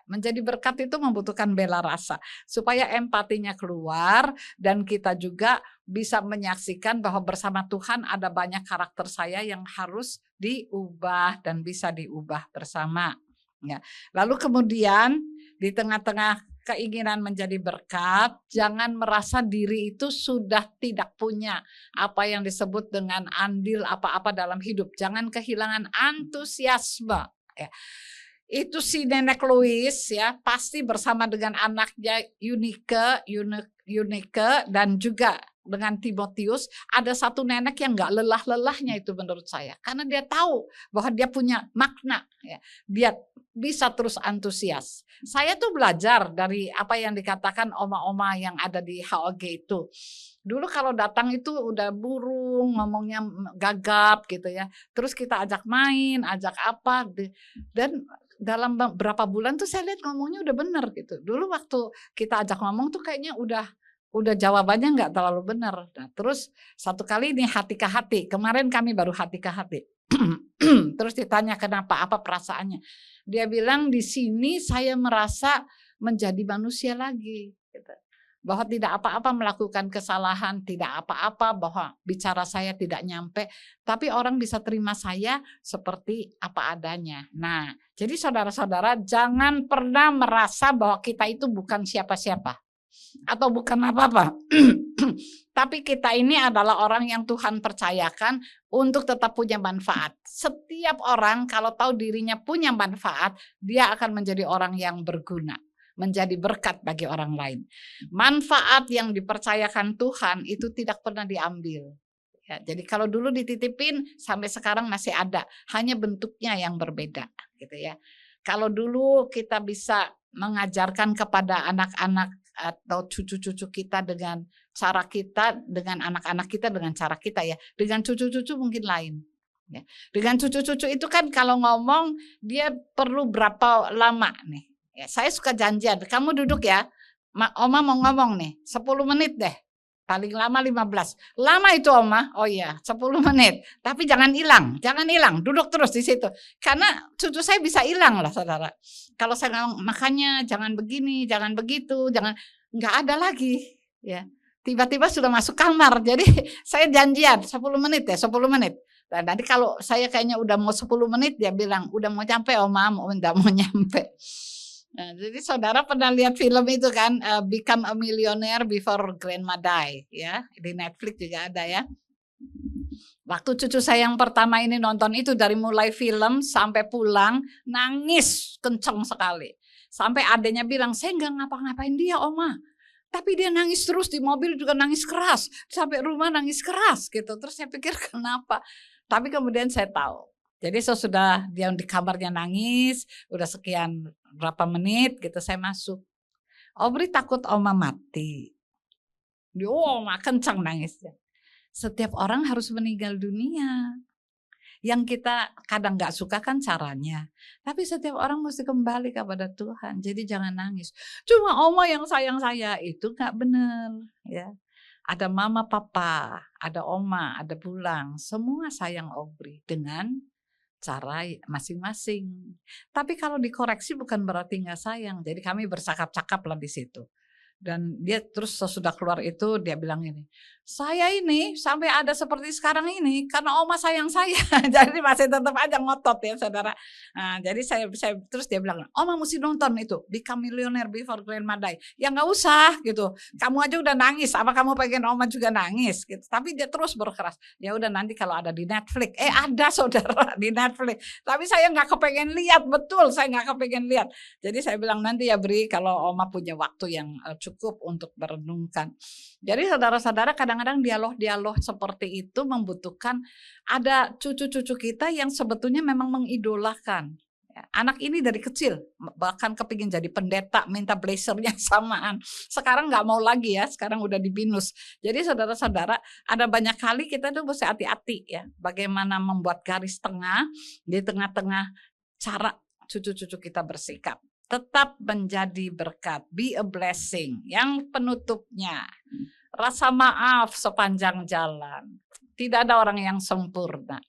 Menjadi berkat itu membutuhkan bela rasa supaya empatinya keluar dan kita juga bisa menyaksikan bahwa bersama Tuhan ada banyak karakter saya yang harus diubah dan bisa diubah bersama. Ya. Lalu kemudian di tengah-tengah keinginan menjadi berkat, jangan merasa diri itu sudah tidak punya apa yang disebut dengan andil apa-apa dalam hidup. Jangan kehilangan antusiasme. Ya. Itu si nenek Louis ya pasti bersama dengan anaknya Eunike dan juga dengan Timotius ada satu nenek yang nggak lelah-lelahnya itu menurut saya karena dia tahu bahwa dia punya makna ya. Dia bisa terus antusias. Saya tuh belajar dari apa yang dikatakan oma-oma yang ada di HOG itu. Dulu kalau datang itu udah burung, ngomongnya gagap gitu ya. Terus kita ajak main, ajak apa dan dalam berapa bulan tuh saya lihat ngomongnya udah bener gitu. Dulu waktu kita ajak ngomong tuh kayaknya udah jawabannya nggak terlalu benar. Nah, terus satu kali ini hati ke hati. Kemarin kami baru hati ke hati. Terus ditanya kenapa, apa perasaannya. Dia bilang di sini saya merasa menjadi manusia lagi. Gitu. Bahwa tidak apa-apa melakukan kesalahan, tidak apa-apa bahwa bicara saya tidak nyampe, tapi orang bisa terima saya seperti apa adanya. Nah, jadi saudara-saudara jangan pernah merasa bahwa kita itu bukan siapa-siapa. atau bukan apa-apa. Tapi kita ini adalah orang yang Tuhan percayakan untuk tetap punya manfaat. Setiap orang kalau tahu dirinya punya manfaat, dia akan menjadi orang yang berguna, menjadi berkat bagi orang lain. Manfaat yang dipercayakan Tuhan itu tidak pernah diambil. Ya, jadi kalau dulu dititipin sampai sekarang masih ada, hanya bentuknya yang berbeda, gitu ya. Kalau dulu kita bisa mengajarkan kepada anak-anak atau cucu-cucu kita dengan cara kita, dengan anak-anak kita dengan cara kita ya, dengan cucu-cucu mungkin lain. Ya. Dengan cucu-cucu itu kan kalau ngomong dia perlu berapa lama nih. Ya, saya suka janjian, kamu duduk ya, Oma mau ngomong nih, 10 menit deh. Paling lama 15. Lama itu Oma, oh iya 10 menit. Tapi jangan hilang, duduk terus di situ. Karena cucu saya bisa hilang lah saudara. Kalau saya ngomong, makanya jangan begini, jangan begitu, nggak ada lagi. Ya, tiba-tiba sudah masuk kamar. Jadi saya janjian 10 menit ya, 10 menit. Dan nanti kalau saya kayaknya udah mau 10 menit, dia bilang, udah mau nyampe Oma, udah mau nyampe. Nah, jadi saudara pernah lihat film itu kan, Become a Millionaire Before Grandma Die, ya di Netflix juga ada ya. Waktu cucu saya yang pertama ini nonton itu, dari mulai film sampai pulang nangis kenceng sekali, sampai adenya bilang, saya nggak ngapa-ngapain dia Oma, tapi dia nangis terus, di mobil juga nangis keras, sampai rumah nangis keras gitu. Terus saya pikir kenapa, tapi kemudian saya tahu. Jadi sesudah dia di kamarnya nangis, udah sekian berapa menit gitu, saya masuk. Aubrey takut Oma mati. Dia Oma kencang nangisnya. Setiap orang harus meninggal dunia. Yang kita kadang gak suka kan caranya. Tapi setiap orang mesti kembali kepada Tuhan. Jadi jangan nangis. Cuma Oma yang sayang saya, itu gak benar. Ya. Ada mama, papa, ada Oma, ada Bulang. Semua sayang Aubrey dengan cara masing-masing. Tapi kalau dikoreksi bukan berarti nggak sayang. Jadi kami bercakap-cakap lah di situ. Dan dia terus sesudah keluar itu dia bilang ini, saya ini sampai ada seperti sekarang ini karena Oma sayang saya. Jadi masih tetap aja ngotot ya saudara. Nah, jadi saya terus dia bilang, Oma mesti nonton itu Become Millionaire Before Grandma Die. Ya nggak usah gitu, kamu aja udah nangis, apa kamu pengen Oma juga nangis gitu. Tapi dia terus berkeras, ya udah nanti kalau ada di Netflix, ada saudara di Netflix. Tapi saya nggak kepengen lihat, betul saya nggak kepengen lihat. Jadi saya bilang nanti ya Bri, kalau Oma punya waktu yang cukup untuk merenungkan. Jadi saudara-saudara, kadang-kadang dialog-dialog seperti itu membutuhkan ada cucu-cucu kita yang sebetulnya memang mengidolakan. Anak ini dari kecil bahkan kepingin jadi pendeta, minta blazernya samaan. Sekarang nggak mau lagi ya, sekarang udah di BINUS. Jadi saudara-saudara, ada banyak kali kita tuh mesti hati-hati ya, bagaimana membuat garis tengah di tengah-tengah cara cucu-cucu kita bersikap. Tetap menjadi berkat, be a blessing. Yang penutupnya, rasa maaf sepanjang jalan. Tidak ada orang yang sempurna.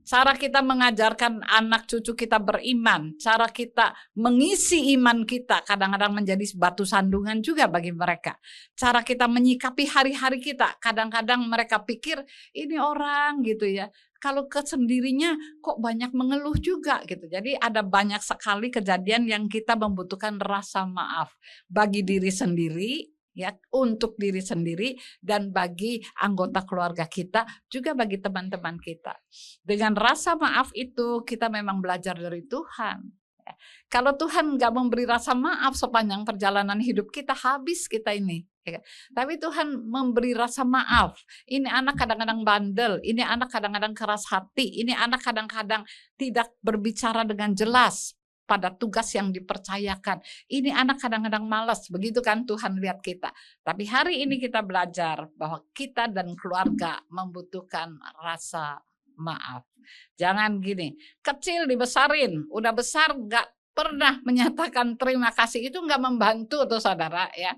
Cara kita mengajarkan anak cucu kita beriman, cara kita mengisi iman kita kadang-kadang menjadi batu sandungan juga bagi mereka. Cara kita menyikapi hari-hari kita, kadang-kadang mereka pikir ini orang gitu ya, kalau kesendirinya kok banyak mengeluh juga gitu. Jadi ada banyak sekali kejadian yang kita membutuhkan rasa maaf bagi diri sendiri, ya, untuk diri sendiri dan bagi anggota keluarga kita, juga bagi teman-teman kita. Dengan rasa maaf itu kita memang belajar dari Tuhan. Kalau Tuhan nggak memberi rasa maaf sepanjang perjalanan hidup kita, habis kita ini. Tapi Tuhan memberi rasa maaf. Ini anak kadang-kadang bandel, ini anak kadang-kadang keras hati, ini anak kadang-kadang tidak berbicara dengan jelas pada tugas yang dipercayakan. Ini anak kadang-kadang malas, begitu kan Tuhan lihat kita. Tapi hari ini kita belajar bahwa kita dan keluarga membutuhkan rasa maaf. Jangan gini, kecil dibesarin, udah besar nggak pernah menyatakan terima kasih, itu nggak membantu tuh saudara ya.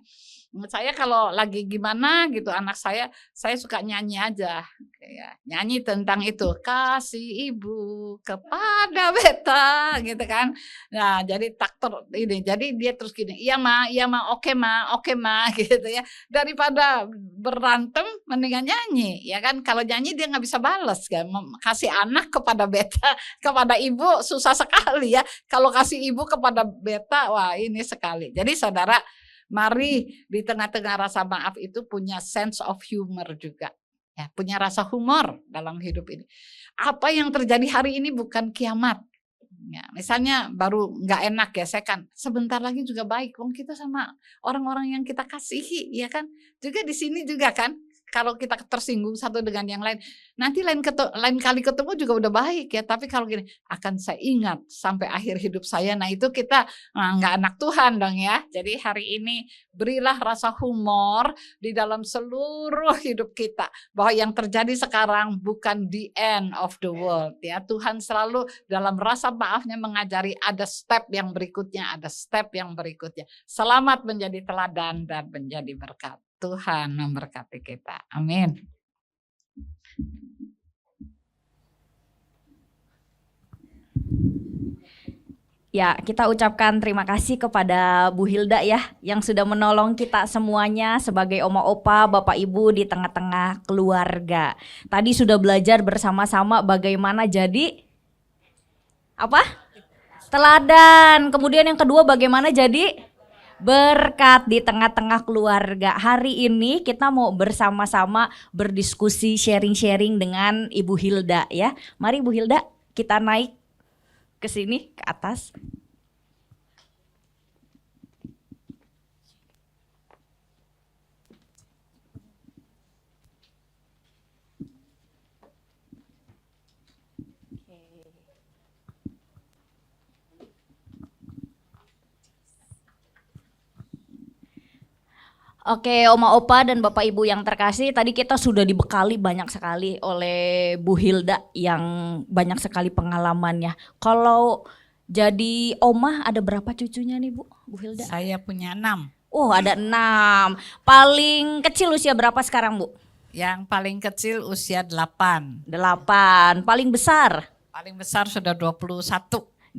Saya kalau lagi gimana gitu anak saya suka nyanyi aja, ya, nyanyi tentang itu, kasih ibu kepada beta gitu kan. Nah jadi taktor ini, jadi dia terus gini, iya ma, oke ma gitu ya. Daripada berantem mendingan nyanyi ya kan. Kalau nyanyi dia nggak bisa balas kan. Kasih anak kepada beta, kepada ibu susah sekali ya. Kalau kasih ibu kepada beta, wah ini sekali. Jadi saudara, Mari di tengah-tengah rasa maaf itu punya sense of humor juga. Ya, punya rasa humor dalam hidup ini. Apa yang terjadi hari ini bukan kiamat. Ya, misalnya baru nggak enak ya, saya kan sebentar lagi juga baik. Wong kita sama orang-orang yang kita kasihi, ya kan. Juga di sini juga kan, kalau kita tersinggung satu dengan yang lain, nanti lain kali ketemu juga udah baik ya. Tapi kalau gini, akan saya ingat sampai akhir hidup saya. Nah itu kita nggak anak Tuhan dong ya. Jadi hari ini berilah rasa humor di dalam seluruh hidup kita, bahwa yang terjadi sekarang bukan the end of the world ya. Tuhan selalu dalam rasa maafnya mengajari ada step yang berikutnya, ada step yang berikutnya. Selamat menjadi teladan dan menjadi berkat. Tuhan memberkati kita. Amin. Ya, kita ucapkan terima kasih kepada Bu Hilda ya, yang sudah menolong kita semuanya sebagai oma opa, bapak ibu di tengah-tengah keluarga. Tadi sudah belajar bersama-sama bagaimana jadi apa? Teladan. Kemudian yang kedua bagaimana jadi berkat di tengah-tengah keluarga. Hari ini kita mau bersama-sama berdiskusi, sharing-sharing dengan Ibu Hilda ya. Mari Bu Hilda, kita naik ke sini, ke atas. Oke, Oma Opa dan Bapak Ibu yang terkasih, tadi kita sudah dibekali banyak sekali oleh Bu Hilda yang banyak sekali pengalamannya. Kalau jadi Oma ada berapa cucunya nih Bu Hilda? Saya punya 6. Oh ada 6. Paling kecil usia berapa sekarang Bu? Yang paling kecil usia 8. 8. Paling besar? Paling besar sudah 21. 21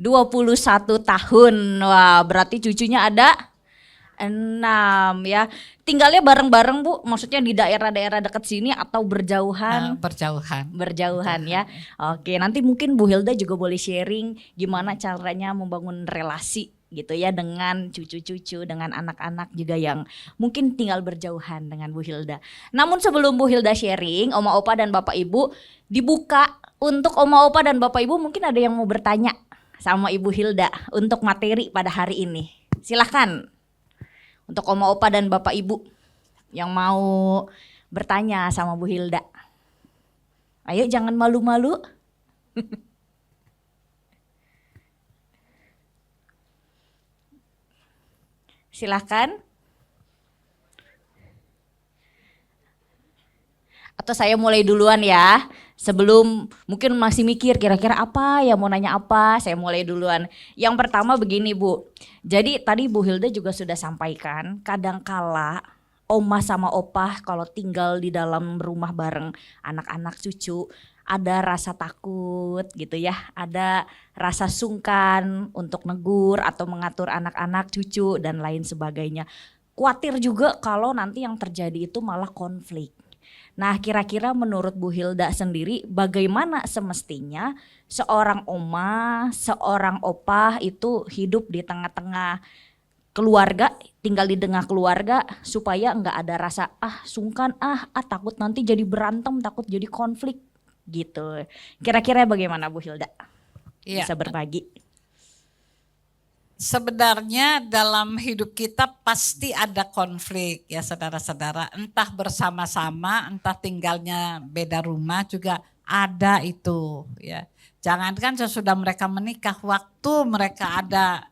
tahun. Wah berarti cucunya ada 6 ya. Tinggalnya bareng-bareng Bu, maksudnya di daerah-daerah dekat sini atau berjauhan? Berjauhan ya. Oke, nanti mungkin Bu Hilda juga boleh sharing gimana caranya membangun relasi gitu ya dengan cucu-cucu, dengan anak-anak juga yang mungkin tinggal berjauhan dengan Bu Hilda. Namun sebelum Bu Hilda sharing, Oma Opa dan Bapak Ibu dibuka untuk Oma Opa dan Bapak Ibu, mungkin ada yang mau bertanya sama Ibu Hilda untuk materi pada hari ini. Silahkan. Untuk Oma Opa dan Bapak Ibu yang mau bertanya sama Bu Hilda. Ayo jangan malu-malu. Silahkan. Atau saya mulai duluan ya. Sebelum mungkin masih mikir kira-kira apa ya, mau nanya apa, saya mulai duluan. Yang pertama begini Bu, jadi tadi Bu Hilda juga sudah sampaikan kadangkala oma sama opa kalau tinggal di dalam rumah bareng anak-anak cucu ada rasa takut gitu ya, ada rasa sungkan untuk negur atau mengatur anak-anak cucu dan lain sebagainya. Khawatir juga kalau nanti yang terjadi itu malah konflik. Nah kira-kira menurut Bu Hilda sendiri bagaimana semestinya seorang oma, seorang opa itu hidup di tengah-tengah keluarga, tinggal di tengah keluarga supaya enggak ada rasa sungkan, takut nanti jadi berantem, takut jadi konflik gitu. Kira-kira bagaimana Bu Hilda? Bisa berbagi? Sebenarnya dalam hidup kita pasti ada konflik ya saudara-saudara, entah bersama-sama, entah tinggalnya beda rumah juga ada itu ya. Jangankan sesudah mereka menikah, waktu mereka ada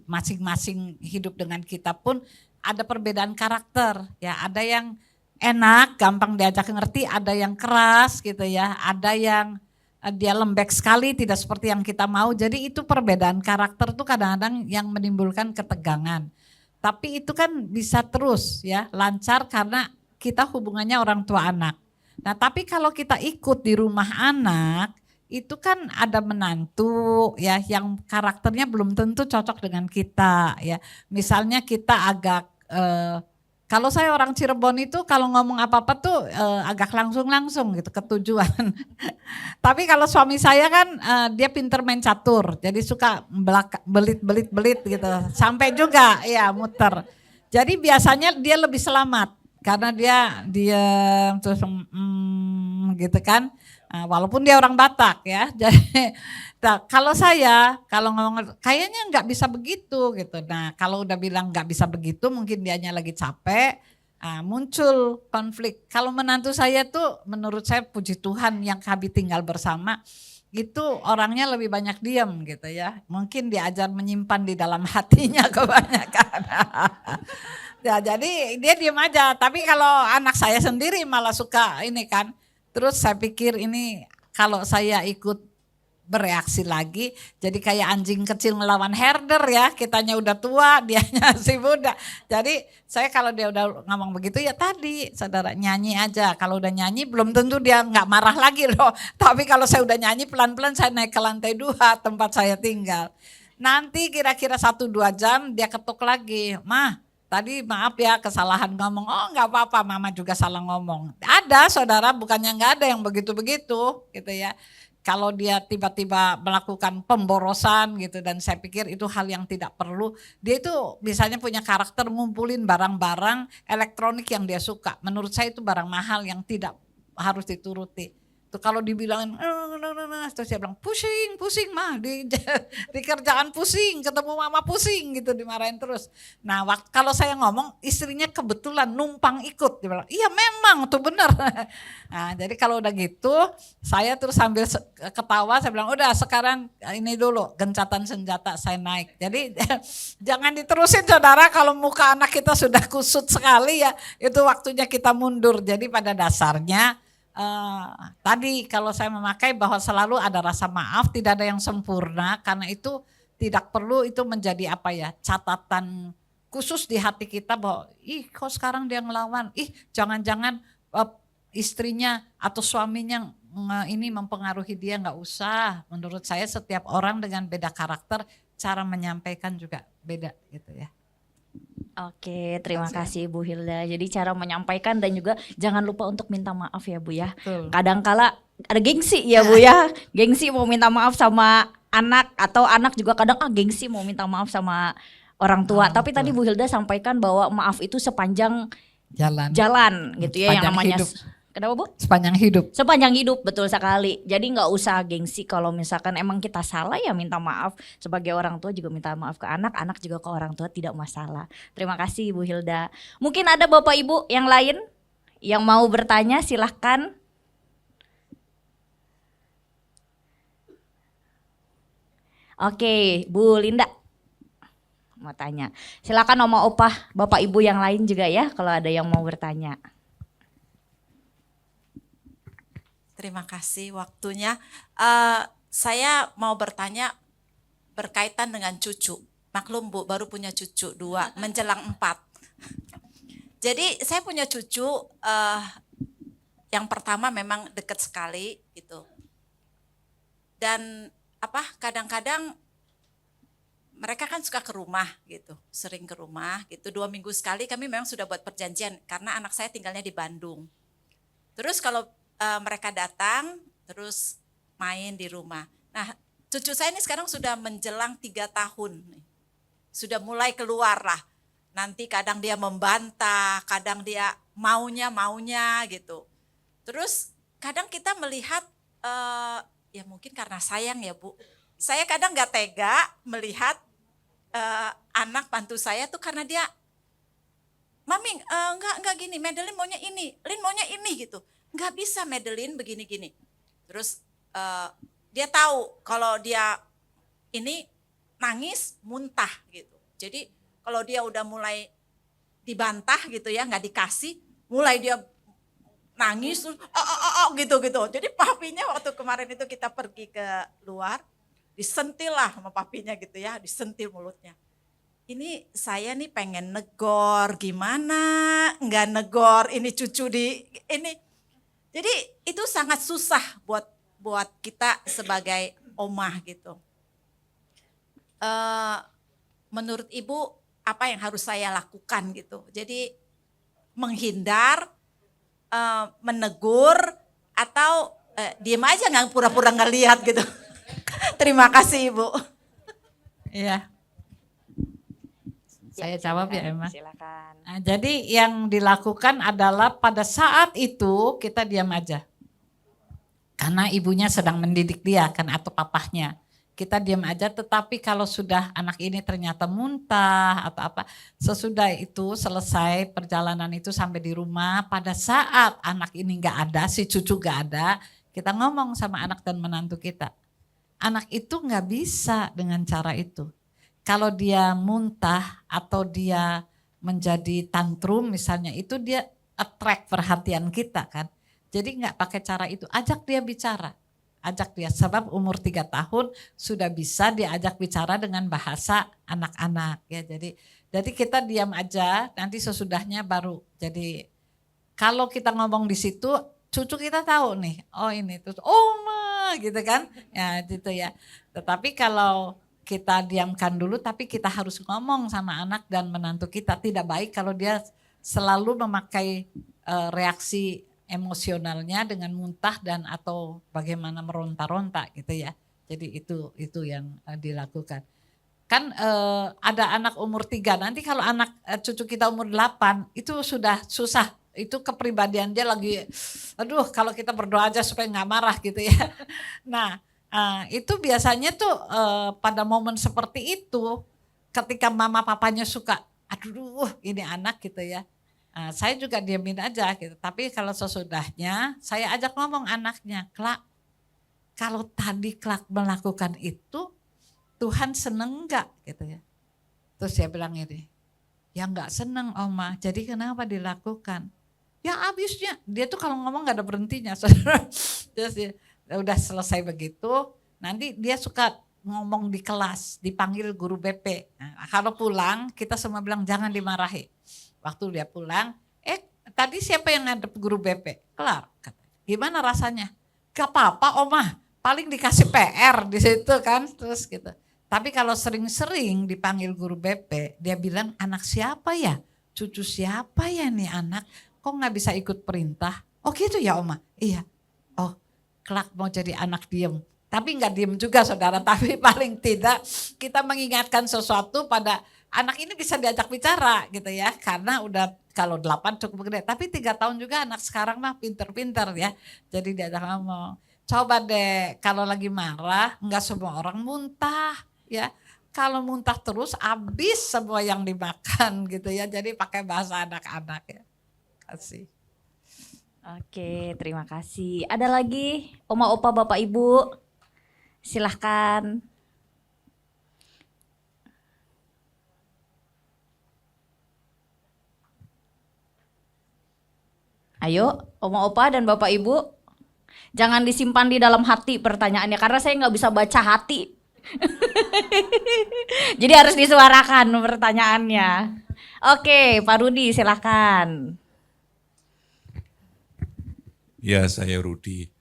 masing-masing hidup dengan kita pun ada perbedaan karakter ya. Ada yang enak, gampang diajak ngerti, ada yang keras gitu ya, ada yang dia lembek sekali, tidak seperti yang kita mau. Jadi itu perbedaan karakter tuh kadang-kadang yang menimbulkan ketegangan. Tapi itu kan bisa terus ya lancar karena kita hubungannya orang tua anak. Nah tapi kalau kita ikut di rumah anak, itu kan ada menantu ya yang karakternya belum tentu cocok dengan kita ya. Misalnya kita agak kalau saya orang Cirebon itu kalau ngomong apa-apa tuh agak langsung gitu ke tujuan. Tapi kalau suami saya kan dia pinter main catur, jadi suka belit gitu, sampai juga ya muter. Jadi biasanya dia lebih selamat karena dia diam terus gitu kan. Walaupun dia orang Batak ya. Jadi kalau saya kalau ngomong kayaknya nggak bisa begitu gitu. Nah kalau udah bilang nggak bisa begitu mungkin dianya lagi capek. Muncul konflik. Kalau menantu saya tuh menurut saya puji Tuhan yang kami tinggal bersama itu orangnya lebih banyak diam gitu ya. Mungkin diajar menyimpan di dalam hatinya kebanyakan. Ya, jadi dia diam aja. Tapi kalau anak saya sendiri malah suka ini kan. Terus saya pikir ini kalau saya ikut bereaksi lagi jadi kayak anjing kecil ngelawan herder ya, kitanya udah tua dianya si muda. Jadi saya kalau dia udah ngomong begitu ya tadi saudara nyanyi aja, kalau udah nyanyi belum tentu dia nggak marah lagi loh, tapi kalau saya udah nyanyi pelan-pelan saya naik ke lantai 2 tempat saya tinggal, nanti kira-kira 1-2 jam dia ketuk lagi, "Mah tadi maaf ya kesalahan ngomong." "Oh nggak apa-apa, mama juga salah ngomong." Ada saudara, bukannya nggak ada yang begitu-begitu gitu ya. Kalau dia tiba-tiba melakukan pemborosan gitu dan saya pikir itu hal yang tidak perlu. Dia itu misalnya punya karakter ngumpulin barang-barang elektronik yang dia suka. Menurut saya itu barang mahal yang tidak harus dituruti. Tuh kalau dibilangin terus dia bilang pusing mah di kerjaan pusing, ketemu mama pusing gitu dimarahin terus. Nah, kalau saya ngomong istrinya kebetulan numpang ikut, dia bilang iya memang tuh benar. Nah, jadi kalau udah gitu saya terus sambil ketawa saya bilang udah sekarang ini dulu gencatan senjata saya naik. Jadi jangan diterusin saudara, kalau muka anak kita sudah kusut sekali ya itu waktunya kita mundur. Jadi pada dasarnya tadi kalau saya memakai bahwa selalu ada rasa maaf, tidak ada yang sempurna, karena itu tidak perlu itu menjadi apa ya catatan khusus di hati kita bahwa ih kok sekarang dia ngelawan, ih jangan-jangan istrinya atau suaminya ini mempengaruhi dia, nggak usah. Menurut saya setiap orang dengan beda karakter, cara menyampaikan juga beda gitu ya. Oke, terima kasih Bu Hilda. Jadi cara menyampaikan dan juga jangan lupa untuk minta maaf ya Bu ya. Kadang-kala ada gengsi ya Bu ya. Gengsi mau minta maaf sama anak atau anak juga kadang gengsi mau minta maaf sama orang tua. Tapi tadi Bu Hilda sampaikan bahwa maaf itu sepanjang jalan gitu ya, yang namanya hidup. Kenapa Bu? Sepanjang hidup. Sepanjang hidup, betul sekali. Jadi nggak usah gengsi kalau misalkan emang kita salah ya minta maaf. Sebagai orang tua juga minta maaf ke anak, anak juga ke orang tua tidak masalah. Terima kasih Bu Hilda. Mungkin ada Bapak Ibu yang lain yang mau bertanya, silahkan. Oke, Bu Linda mau tanya. Silakan Oma Opah, Bapak Ibu yang lain juga ya kalau ada yang mau bertanya. Terima kasih waktunya. Saya mau bertanya berkaitan dengan cucu. Maklum Bu, baru punya cucu 2, menjelang 4. Jadi saya punya cucu, yang pertama memang dekat sekali gitu. Dan kadang-kadang mereka kan suka ke rumah gitu, sering ke rumah gitu. 2 minggu sekali kami memang sudah buat perjanjian karena anak saya tinggalnya di Bandung. Terus kalau mereka datang terus main di rumah. Nah, cucu saya ini sekarang sudah menjelang 3 tahun. Sudah mulai keluar lah. Nanti kadang dia membantah, kadang dia maunya gitu. Terus kadang kita melihat, ya mungkin karena sayang ya Bu. Saya kadang gak tega melihat anak mantu saya tuh karena dia, Mami enggak gini, Madeline maunya ini, Lin maunya ini gitu. Nggak bisa Madeline begini-gini. Terus dia tahu kalau dia ini nangis muntah gitu. Jadi kalau dia udah mulai dibantah gitu ya, nggak dikasih, mulai dia nangis terus gitu. Jadi papinya waktu kemarin itu kita pergi ke luar, disentil lah sama papinya gitu ya, disentil mulutnya. Ini saya nih pengen negor, gimana nggak negor ini cucu di ini. Jadi itu sangat susah buat kita sebagai omah gitu. Menurut Ibu apa yang harus saya lakukan gitu? Jadi menghindar, menegur, atau diem aja nggak pura-pura nggak lihat gitu. Terima kasih Ibu. Iya. Saya jawab ya Emma. Silakan. Nah, jadi yang dilakukan adalah pada saat itu kita diam aja. Karena ibunya sedang mendidik dia kan atau papahnya. Kita diam aja, tetapi kalau sudah anak ini ternyata muntah atau apa, sesudah itu selesai perjalanan itu sampai di rumah, pada saat anak ini nggak ada, si cucu nggak ada, kita ngomong sama anak dan menantu kita. Anak itu nggak bisa dengan cara itu. Kalau dia muntah atau dia menjadi tantrum misalnya, itu dia attract perhatian kita kan. Jadi nggak pakai cara itu, ajak dia bicara. Ajak dia, sebab umur 3 tahun sudah bisa diajak bicara dengan bahasa anak-anak ya. Jadi kita diam aja, nanti sesudahnya baru. Jadi kalau kita ngomong di situ, cucu kita tahu nih, oh ini tuh, oh ma gitu kan, ya gitu ya. Tetapi kalau kita diamkan dulu, tapi kita harus ngomong sama anak dan menantu kita. Tidak baik kalau dia selalu memakai reaksi emosionalnya dengan muntah dan atau bagaimana meronta-ronta gitu ya. Jadi itu yang dilakukan. Kan ada anak umur 3, nanti kalau anak cucu kita umur 8 itu sudah susah. Itu kepribadian dia lagi, aduh kalau kita berdoa aja supaya nggak marah gitu ya. Nah itu biasanya tuh pada momen seperti itu ketika mama papanya suka, aduh ini anak gitu ya. Saya juga diamin aja gitu. Tapi kalau sesudahnya saya ajak ngomong anaknya, Klak, kalau tadi Klak melakukan itu Tuhan seneng enggak gitu ya. Terus dia bilang ini, ya enggak seneng Oma, jadi kenapa dilakukan? Ya abisnya, dia tuh kalau ngomong enggak ada berhentinya. Terus dia, udah selesai begitu, nanti dia suka ngomong di kelas, dipanggil guru BP. Nah, kalau pulang kita semua bilang jangan dimarahi. Waktu dia pulang, tadi siapa yang ngadep guru BP? Kelar. Gimana rasanya? Gak apa-apa Oma, paling dikasih PR di situ kan, terus gitu. Tapi kalau sering-sering dipanggil guru BP, dia bilang anak siapa ya? Cucu siapa ya nih anak? Kok gak bisa ikut perintah? Oh gitu ya Oma? Iya. Oh, kelak mau jadi anak diem. Tapi gak diem juga saudara, tapi paling tidak kita mengingatkan sesuatu pada anak ini bisa diajak bicara gitu ya, karena udah kalau 8 cukup gede, tapi 3 tahun juga anak sekarang mah pinter-pinter ya, jadi diajak ngomong. Coba deh kalau lagi marah, nggak semua orang muntah ya, kalau muntah terus habis semua yang dimakan gitu ya, jadi pakai bahasa anak-anak ya. Kasih. Oke, terima kasih. Ada lagi Oma, Opa, Bapak, Ibu? Silahkan. Ayo, Oma, Opa, dan Bapak, Ibu. Jangan disimpan di dalam hati pertanyaannya, karena saya nggak bisa baca hati. Jadi harus disuarakan pertanyaannya. Oke, Pak Rudi silahkan. Ya, saya Rudi.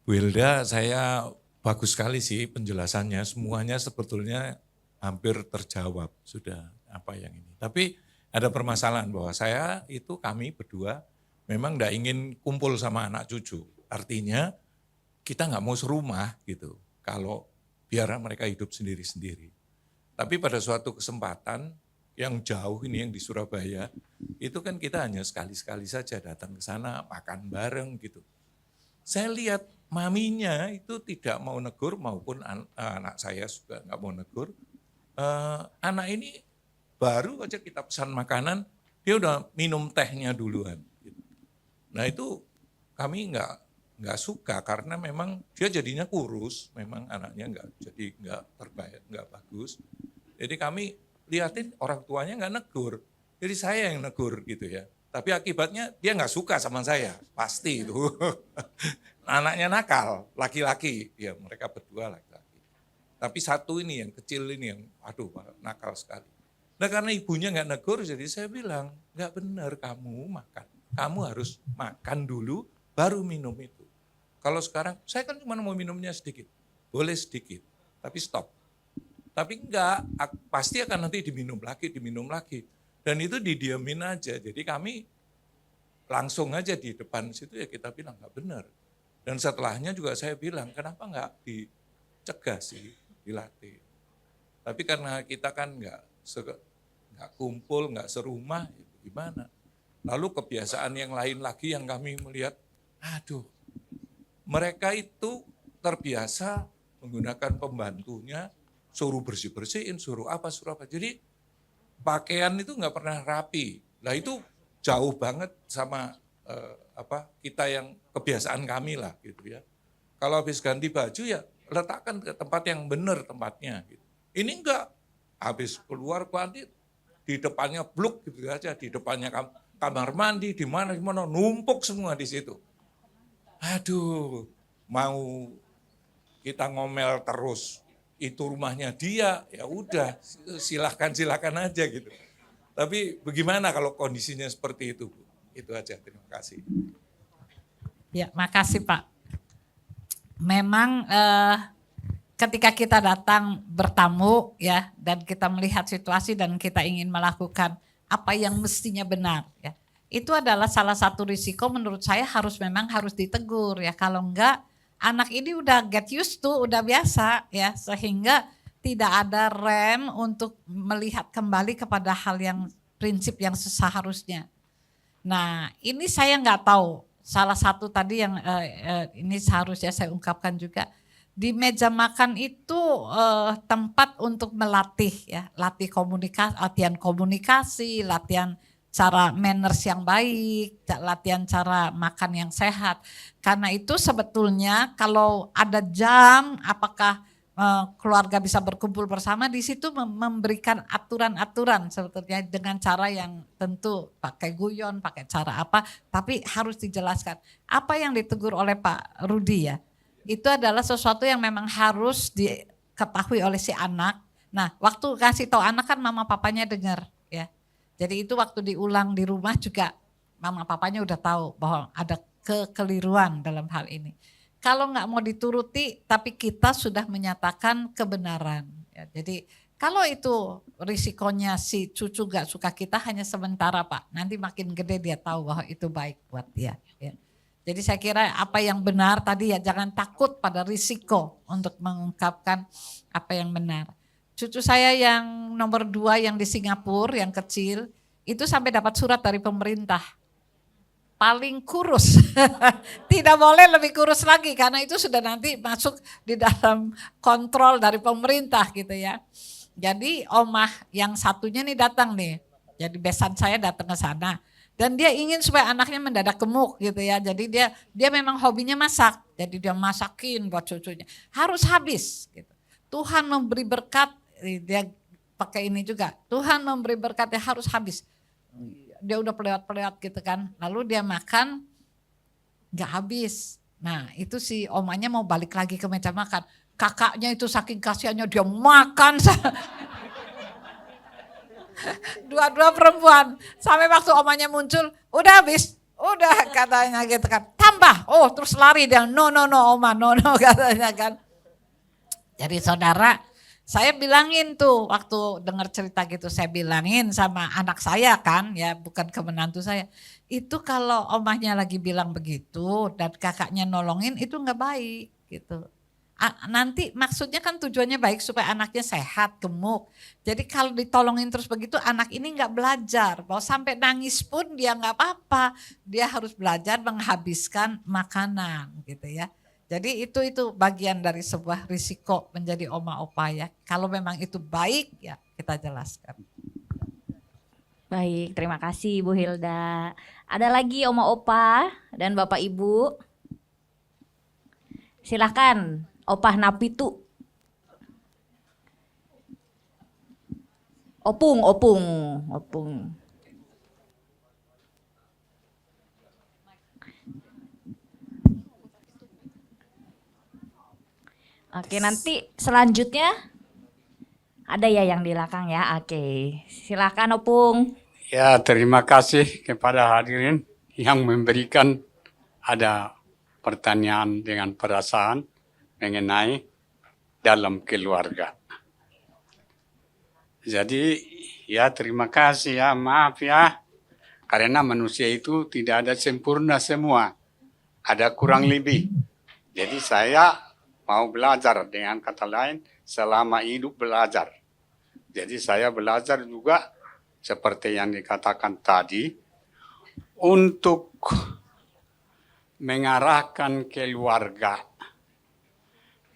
Bu Hilda, saya bagus sekali sih penjelasannya. Semuanya sebetulnya hampir terjawab sudah apa yang ini. Tapi ada permasalahan bahwa kami berdua memang enggak ingin kumpul sama anak cucu. Artinya kita nggak mau serumah gitu. Kalau biar mereka hidup sendiri-sendiri. Tapi pada suatu kesempatan yang jauh ini yang di Surabaya, itu kan kita hanya sekali-sekali saja datang ke sana, makan bareng gitu. Saya lihat maminya itu tidak mau negur maupun anak saya juga nggak mau negur. Anak ini baru aja kita pesan makanan, dia udah minum tehnya duluan. Gitu. Nah itu kami nggak suka karena memang dia jadinya kurus, memang anaknya nggak terbaik, nggak bagus. Jadi kami lihatin orang tuanya nggak negur, jadi saya yang negur gitu ya. Tapi akibatnya dia nggak suka sama saya, pasti itu. Anaknya nakal, laki-laki, ya mereka berdua laki-laki. Tapi satu ini yang kecil ini yang, aduh nakal sekali. Nah karena ibunya nggak negur, jadi saya bilang nggak benar kamu makan, kamu harus makan dulu, baru minum itu. Kalau sekarang, saya kan cuma mau minumnya sedikit, boleh sedikit, tapi stop. Tapi enggak, pasti akan nanti diminum lagi. Dan itu didiamin aja, jadi kami langsung aja di depan situ ya kita bilang nggak benar. Dan setelahnya juga saya bilang, kenapa enggak dicegah sih, dilatih. Tapi karena kita kan enggak nggak kumpul, nggak serumah, gimana? Lalu kebiasaan yang lain lagi yang kami melihat, aduh, mereka itu terbiasa menggunakan pembantunya, suruh bersih-bersihin, suruh apa. Jadi pakaian itu nggak pernah rapi. Nah itu jauh banget sama kita yang kebiasaan kami lah gitu ya. Kalau habis ganti baju ya letakkan ke tempat yang benar tempatnya. Gitu. Ini enggak, habis keluar ganti di depannya bluk gitu aja, di depannya kamar mandi, di mana numpuk semua di situ. Aduh, mau kita ngomel terus, itu rumahnya dia, ya udah silakan aja gitu. Tapi bagaimana kalau kondisinya seperti itu, Bu? Itu aja, terima kasih. Ya, makasih Pak. Memang ketika kita datang bertamu ya, dan kita melihat situasi dan kita ingin melakukan apa yang mestinya benar ya, itu adalah salah satu risiko menurut saya memang harus ditegur ya. Kalau enggak, anak ini udah get used to, udah biasa ya, sehingga tidak ada rem untuk melihat kembali kepada hal yang prinsip yang seharusnya. Nah, ini saya nggak tahu. Salah satu tadi yang ini seharusnya saya ungkapkan juga, di meja makan itu tempat untuk melatih ya, latihan komunikasi, latihan cara manners yang baik, latihan cara makan yang sehat. Karena itu sebetulnya kalau ada jam, apakah keluarga bisa berkumpul bersama, di situ memberikan aturan-aturan sebetulnya dengan cara yang tentu pakai guyon, pakai cara apa, tapi harus dijelaskan. Apa yang ditegur oleh Pak Rudi ya, itu adalah sesuatu yang memang harus diketahui oleh si anak. Nah, waktu kasih tahu anak kan mama papanya dengar ya. Jadi itu waktu diulang di rumah juga mama papanya udah tahu bahwa ada kekeliruan dalam hal ini. Kalau nggak mau dituruti, tapi kita sudah menyatakan kebenaran. Ya, jadi kalau itu risikonya si cucu nggak suka kita hanya sementara Pak. Nanti makin gede dia tahu bahwa itu baik buat dia. Ya. Jadi saya kira apa yang benar tadi ya, jangan takut pada risiko untuk mengungkapkan apa yang benar. Cucu saya yang nomor 2 yang di Singapura yang kecil itu sampai dapat surat dari pemerintah. Paling kurus, tidak boleh lebih kurus lagi karena itu sudah nanti masuk di dalam kontrol dari pemerintah gitu ya. Jadi omah yang satunya nih datang nih, jadi besan saya datang ke sana dan dia ingin supaya anaknya mendadak gemuk gitu ya. Jadi dia memang hobinya masak, jadi dia masakin buat cucunya. Harus habis gitu. Tuhan memberi berkat, dia pakai ini juga. Tuhan memberi berkatnya harus habis. Dia udah pelewat-pelewat gitu kan, lalu dia makan gak habis. Nah itu si omanya mau balik lagi ke meja makan, kakaknya itu saking kasihannya dia makan. Dua-dua perempuan, sampai waktu omanya muncul, udah habis, udah katanya gitu kan, tambah, oh terus lari dia, no oma, no katanya kan. Jadi saudara, saya bilangin tuh waktu dengar cerita gitu, saya bilangin sama anak saya kan ya, bukan ke menantu saya. Itu kalau omahnya lagi bilang begitu dan kakaknya nolongin itu nggak baik gitu. Nanti maksudnya kan tujuannya baik supaya anaknya sehat, gemuk. Jadi kalau ditolongin terus begitu anak ini nggak belajar. Bahwa sampai nangis pun dia nggak apa-apa. Dia harus belajar menghabiskan makanan gitu ya. Jadi itu bagian dari sebuah risiko menjadi oma opa ya. Kalau memang itu baik ya kita jelaskan. Baik, terima kasih Bu Hilda. Ada lagi oma opa dan bapak ibu? Silakan, opah Napitu. Opung. Oke, nanti selanjutnya ada ya yang di belakang ya. Oke, silakan Opung. Ya, terima kasih kepada hadirin yang memberikan ada pertanyaan dengan perasaan mengenai dalam keluarga. Jadi ya terima kasih ya, maaf ya. Karena manusia itu tidak ada sempurna semua. Ada kurang lebih. Jadi saya mau belajar, dengan kata lain selama hidup belajar. Jadi saya belajar juga seperti yang dikatakan tadi, untuk mengarahkan keluarga,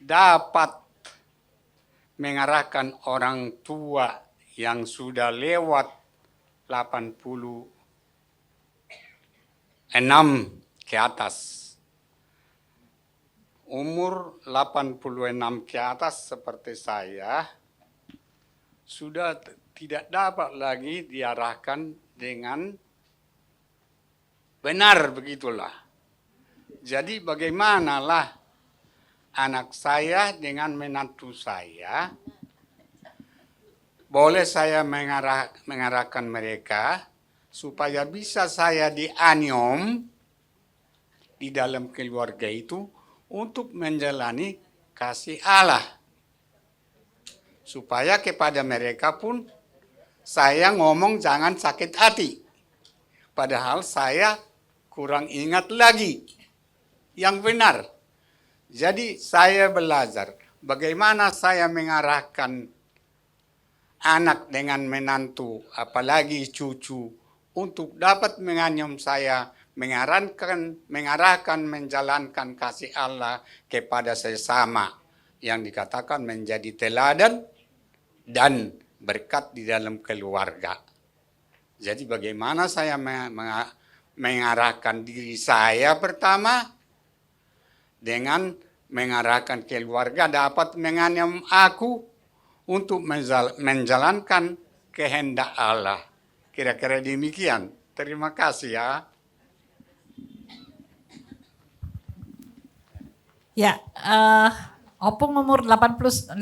dapat mengarahkan orang tua yang sudah lewat 86 ke atas. Umur 86 ke atas seperti saya, sudah tidak dapat lagi diarahkan dengan benar, begitulah. Jadi bagaimanalah anak saya dengan menantu saya, boleh saya mengarahkan mereka supaya bisa saya dianyom di dalam keluarga itu untuk menjalani kasih Allah. Supaya kepada mereka pun saya ngomong jangan sakit hati. Padahal saya kurang ingat lagi yang benar. Jadi saya belajar bagaimana saya mengarahkan anak dengan menantu, apalagi cucu, untuk dapat menganyam saya, mengarahkan, menjalankan kasih Allah kepada sesama yang dikatakan menjadi teladan dan berkat di dalam keluarga. Jadi bagaimana saya mengarahkan diri saya pertama dengan mengarahkan keluarga dapat menganyam aku untuk menjalankan kehendak Allah. Kira-kira demikian. Terima kasih ya. Ya, Opung umur 86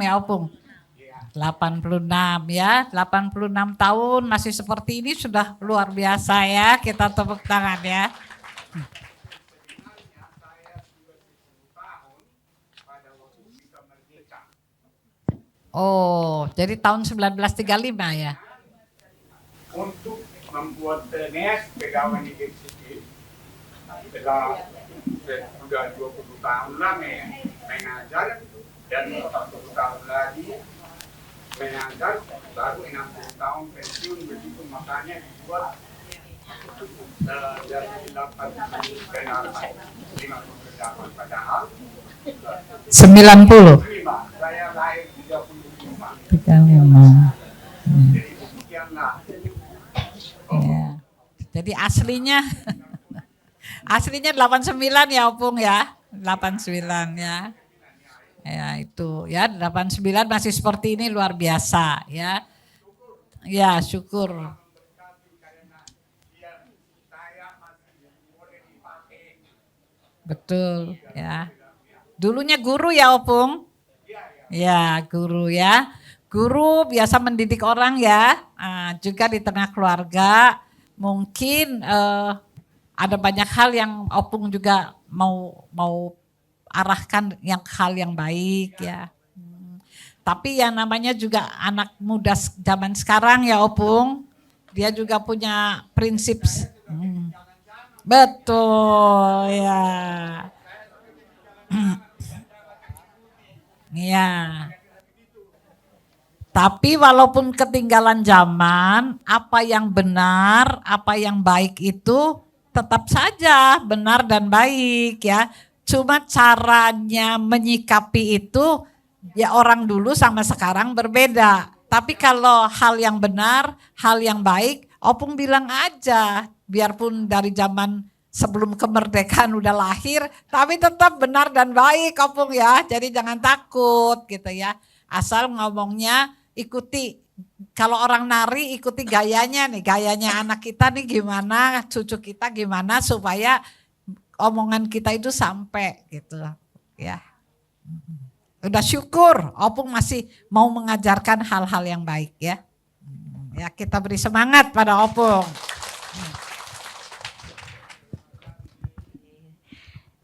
ya Opung? 86 ya, 86 tahun masih seperti ini sudah luar biasa ya, kita tepuk tangan ya. Oh, jadi tahun 1935 ya? Untuk membuat TNS pegawai negeri sipil, sudah 20 tahun lah mengajar dan 40 tahun lagi mengajar, baru 60 tahun pensiun, begitu makanya dibuat dari 8 kenapa 58 padahal 90. saya lahir 35. Jadi demikianlah. Ya. Jadi aslinya 89 ya Opung ya, 89 ya. Ya itu ya 89 masih seperti ini luar biasa ya. Ya syukur. Betul ya. Dulunya guru ya Opung? Ya guru ya. Guru biasa mendidik orang ya. Juga di tengah keluarga mungkin ada banyak hal yang Opung juga mau arahkan yang hal yang baik ya. Tapi yang namanya juga anak muda zaman sekarang ya Opung, dia juga punya prinsip. Betul ya. Ya. Tapi walaupun ketinggalan zaman, apa yang benar, apa yang baik itu tetap saja benar dan baik ya. Cuma caranya menyikapi itu ya orang dulu sama sekarang berbeda. Tapi kalau hal yang benar, hal yang baik, Opung bilang aja. Biarpun dari zaman sebelum kemerdekaan udah lahir, tapi tetap benar dan baik Opung ya. Jadi jangan takut gitu ya. Asal ngomongnya ikuti. Kalau orang nari ikuti gayanya nih. Gayanya anak kita nih gimana, cucu kita gimana supaya omongan kita itu sampai gitu ya. Udah syukur Opung masih mau mengajarkan hal-hal yang baik ya. Ya kita beri semangat pada Opung.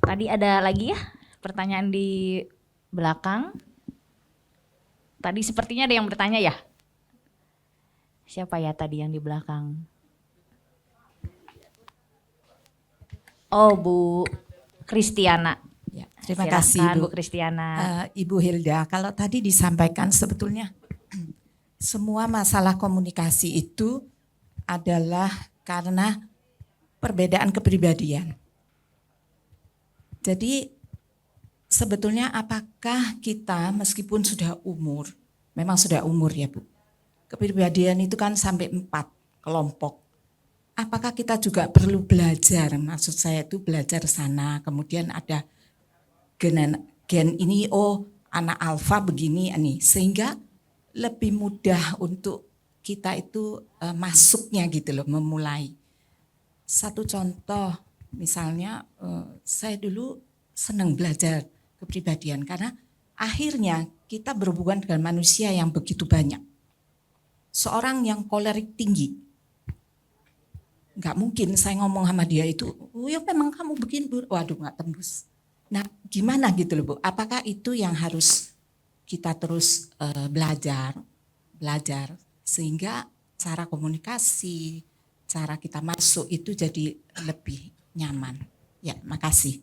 Tadi ada lagi ya pertanyaan di belakang. Tadi sepertinya ada yang bertanya ya. Siapa ya tadi yang di belakang? Oh, Bu Kristiana. Ya, terima Silakan, kasih Bu Kristiana. Ibu Hilda. Kalau tadi disampaikan sebetulnya semua masalah komunikasi itu adalah karena perbedaan kepribadian. Jadi sebetulnya apakah kita meskipun sudah umur, memang sudah umur ya Bu, kepribadian itu kan sampai 4 kelompok. Apakah kita juga perlu belajar, maksud saya itu belajar sana, kemudian ada gen ini, oh anak alfa begini, ini sehingga lebih mudah untuk kita itu masuknya gitu loh, memulai. Satu contoh, misalnya saya dulu senang belajar kepribadian karena akhirnya kita berhubungan dengan manusia yang begitu banyak. Seorang yang kolerik tinggi, nggak mungkin saya ngomong sama dia itu, oh ya memang kamu begini, waduh nggak tembus. Nah gimana gitu loh Bu, apakah itu yang harus kita terus belajar sehingga cara komunikasi, cara kita masuk itu jadi lebih nyaman. Ya, makasih.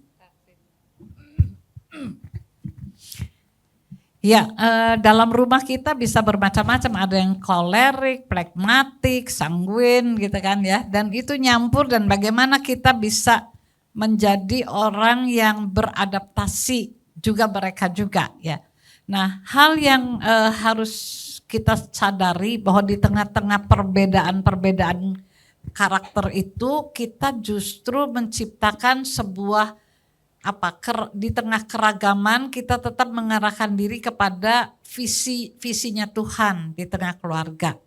Ya, dalam rumah kita bisa bermacam-macam, ada yang kolerik, plekmatik, sanguin gitu kan ya. Dan itu nyampur dan bagaimana kita bisa menjadi orang yang beradaptasi juga mereka juga ya. Nah, hal yang harus kita sadari bahwa di tengah-tengah perbedaan-perbedaan karakter itu kita justru menciptakan sebuah di tengah keragaman kita tetap mengarahkan diri kepada visinya Tuhan di tengah keluarga.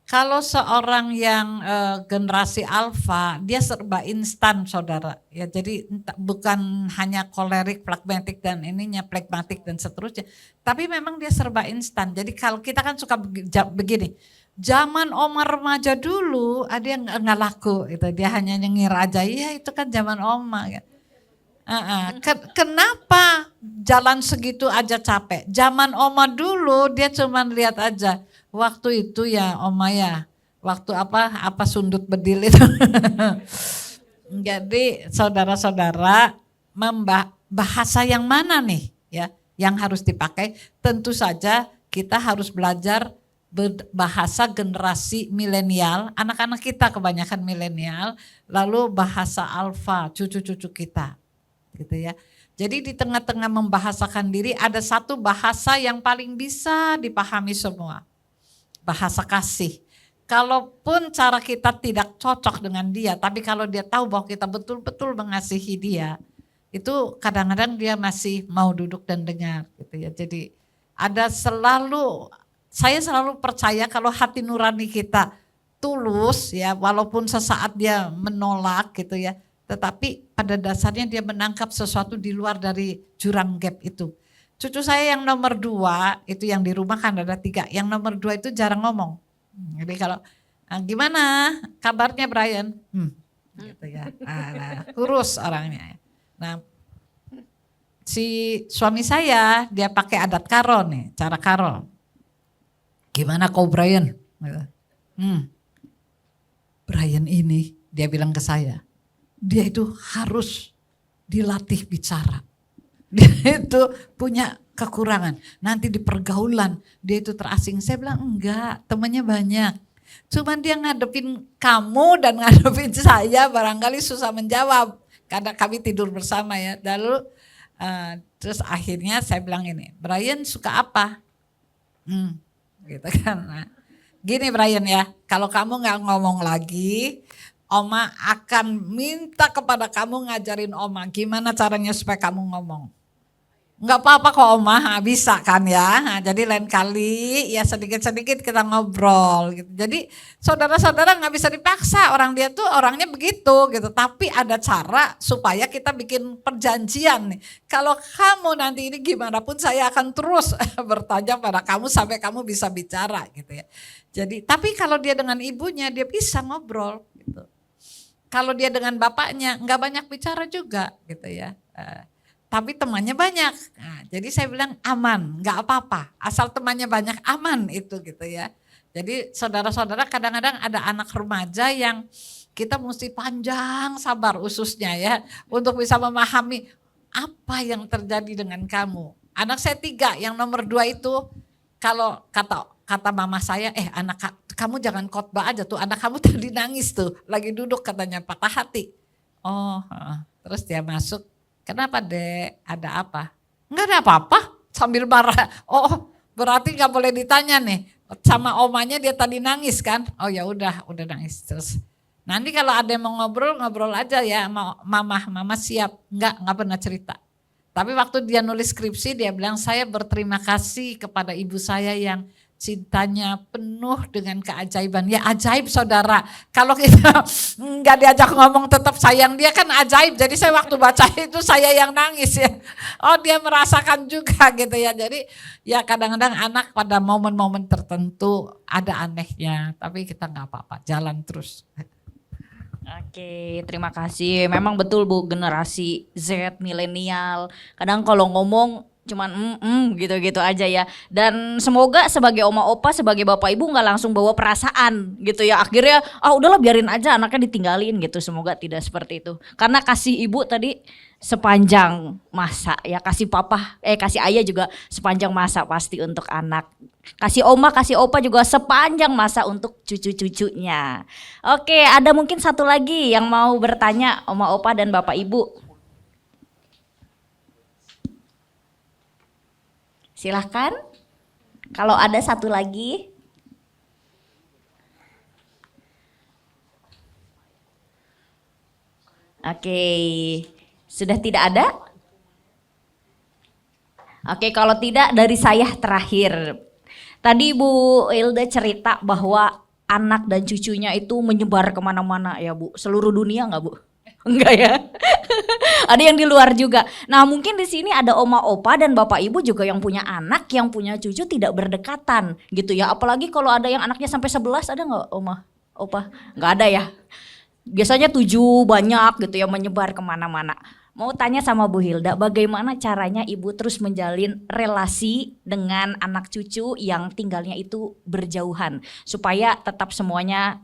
Kalau seorang yang generasi alfa, dia serba instan saudara. Ya, jadi bukan hanya kolerik, pragmatik dan ininya plekmatik dan seterusnya. Tapi memang dia serba instan. Jadi kalau kita kan suka begini, zaman Oma remaja dulu ada yang nggak laku, gitu. Dia hanya nyengir aja. Iya itu kan zaman Oma. Ya. Kenapa jalan segitu aja capek? Zaman Oma dulu dia cuma lihat aja. Waktu itu ya Oma ya, waktu apa sundut bedil itu. Jadi saudara-saudara, bahasa yang mana nih ya yang harus dipakai? Tentu saja kita harus belajar bahasa generasi milenial, anak-anak kita kebanyakan milenial, lalu bahasa alfa, cucu-cucu kita. Gitu ya. Jadi di tengah-tengah membahasakan diri ada satu bahasa yang paling bisa dipahami semua. Bahasa kasih. Kalaupun cara kita tidak cocok dengan dia, tapi kalau dia tahu bahwa kita betul-betul mengasihi dia, itu kadang-kadang dia masih mau duduk dan dengar gitu ya. Jadi saya selalu percaya kalau hati nurani kita tulus ya, walaupun sesaat dia menolak gitu ya, tetapi pada dasarnya dia menangkap sesuatu di luar dari jurang gap itu. Cucu saya yang nomor 2, itu yang di rumah kan ada 3, yang nomor 2 itu jarang ngomong. Jadi kalau gimana kabarnya Brian? Gitu ya. Kurus orangnya. Nah, si suami saya dia pakai adat Karo nih, cara Karo. Gimana kau Brian? Brian ini dia bilang ke saya, dia itu harus dilatih bicara. Dia itu punya kekurangan. Nanti di pergaulan dia itu terasing. Saya bilang enggak, temannya banyak. Cuman dia ngadepin kamu dan ngadepin saya barangkali susah menjawab. Karena kami tidur bersama ya. Lalu terus akhirnya saya bilang ini, Brian suka apa? Gitu kan. Nah, gini Brian ya, kalau kamu gak ngomong lagi, Oma akan minta kepada kamu ngajarin Oma gimana caranya supaya kamu ngomong. Enggak apa-apa kok Oma, bisa kan ya. Nah, jadi lain kali ya sedikit-sedikit kita ngobrol gitu. Jadi saudara-saudara gak bisa dipaksa, orang dia tuh orangnya begitu gitu. Tapi ada cara supaya kita bikin perjanjian nih. Kalau kamu nanti ini gimana pun saya akan terus bertanya pada kamu sampai kamu bisa bicara gitu ya. Jadi tapi kalau dia dengan ibunya dia bisa ngobrol gitu. Kalau dia dengan bapaknya nggak banyak bicara juga gitu ya. Tapi temannya banyak. Nah, jadi saya bilang aman, nggak apa-apa. Asal temannya banyak aman itu gitu ya. Jadi saudara-saudara kadang-kadang ada anak remaja yang kita mesti panjang sabar ususnya ya. Untuk bisa memahami apa yang terjadi dengan kamu. Anak saya 3, yang nomor 2 itu kalau kata mama saya, kamu jangan khotbah aja tuh, anak kamu tadi nangis tuh, lagi duduk katanya patah hati. Oh, terus dia masuk, kenapa Dek, ada apa? Enggak ada apa-apa, sambil marah. Oh, berarti nggak boleh ditanya nih, sama omanya dia tadi nangis kan? Oh ya udah nangis terus. Nanti kalau ada yang mau ngobrol aja ya, mama siap. Enggak pernah cerita. Tapi waktu dia nulis skripsi dia bilang, saya berterima kasih kepada ibu saya yang cintanya penuh dengan keajaiban. Ya ajaib saudara, kalau kita nggak diajak ngomong tetap sayang dia kan ajaib. Jadi saya waktu baca itu saya yang nangis ya. Oh dia merasakan juga gitu ya. Jadi ya kadang-kadang anak pada momen-momen tertentu ada anehnya. Tapi kita nggak apa-apa, jalan terus. Oke, terima kasih. Memang betul Bu, generasi Z, milenial. Kadang kalau ngomong cuman gitu-gitu aja ya. Dan semoga sebagai oma opa, sebagai bapak ibu nggak langsung bawa perasaan gitu ya. Akhirnya udahlah biarin aja anaknya ditinggalin gitu. Semoga tidak seperti itu. Karena kasih ibu tadi sepanjang masa ya, kasih kasih ayah juga sepanjang masa pasti untuk anak. Kasih oma, kasih opa juga sepanjang masa untuk cucu-cucunya. Oke, ada mungkin satu lagi yang mau bertanya oma opa dan bapak ibu. Silahkan, kalau ada satu lagi. Oke, sudah tidak ada? Oke, kalau tidak dari saya terakhir. Tadi Bu Hilda cerita bahwa anak dan cucunya itu menyebar kemana-mana ya Bu. Seluruh dunia nggak Bu? Enggak ya? Ada yang di luar juga. Nah mungkin di sini ada oma opa dan bapak ibu juga yang punya anak, yang punya cucu tidak berdekatan gitu ya. Apalagi kalau ada yang anaknya sampai 11, ada nggak oma opa? Nggak ada ya. Biasanya 7 banyak gitu ya, menyebar kemana-mana. Mau tanya sama Bu Hilda, bagaimana caranya ibu terus menjalin relasi dengan anak cucu yang tinggalnya itu berjauhan, supaya tetap semuanya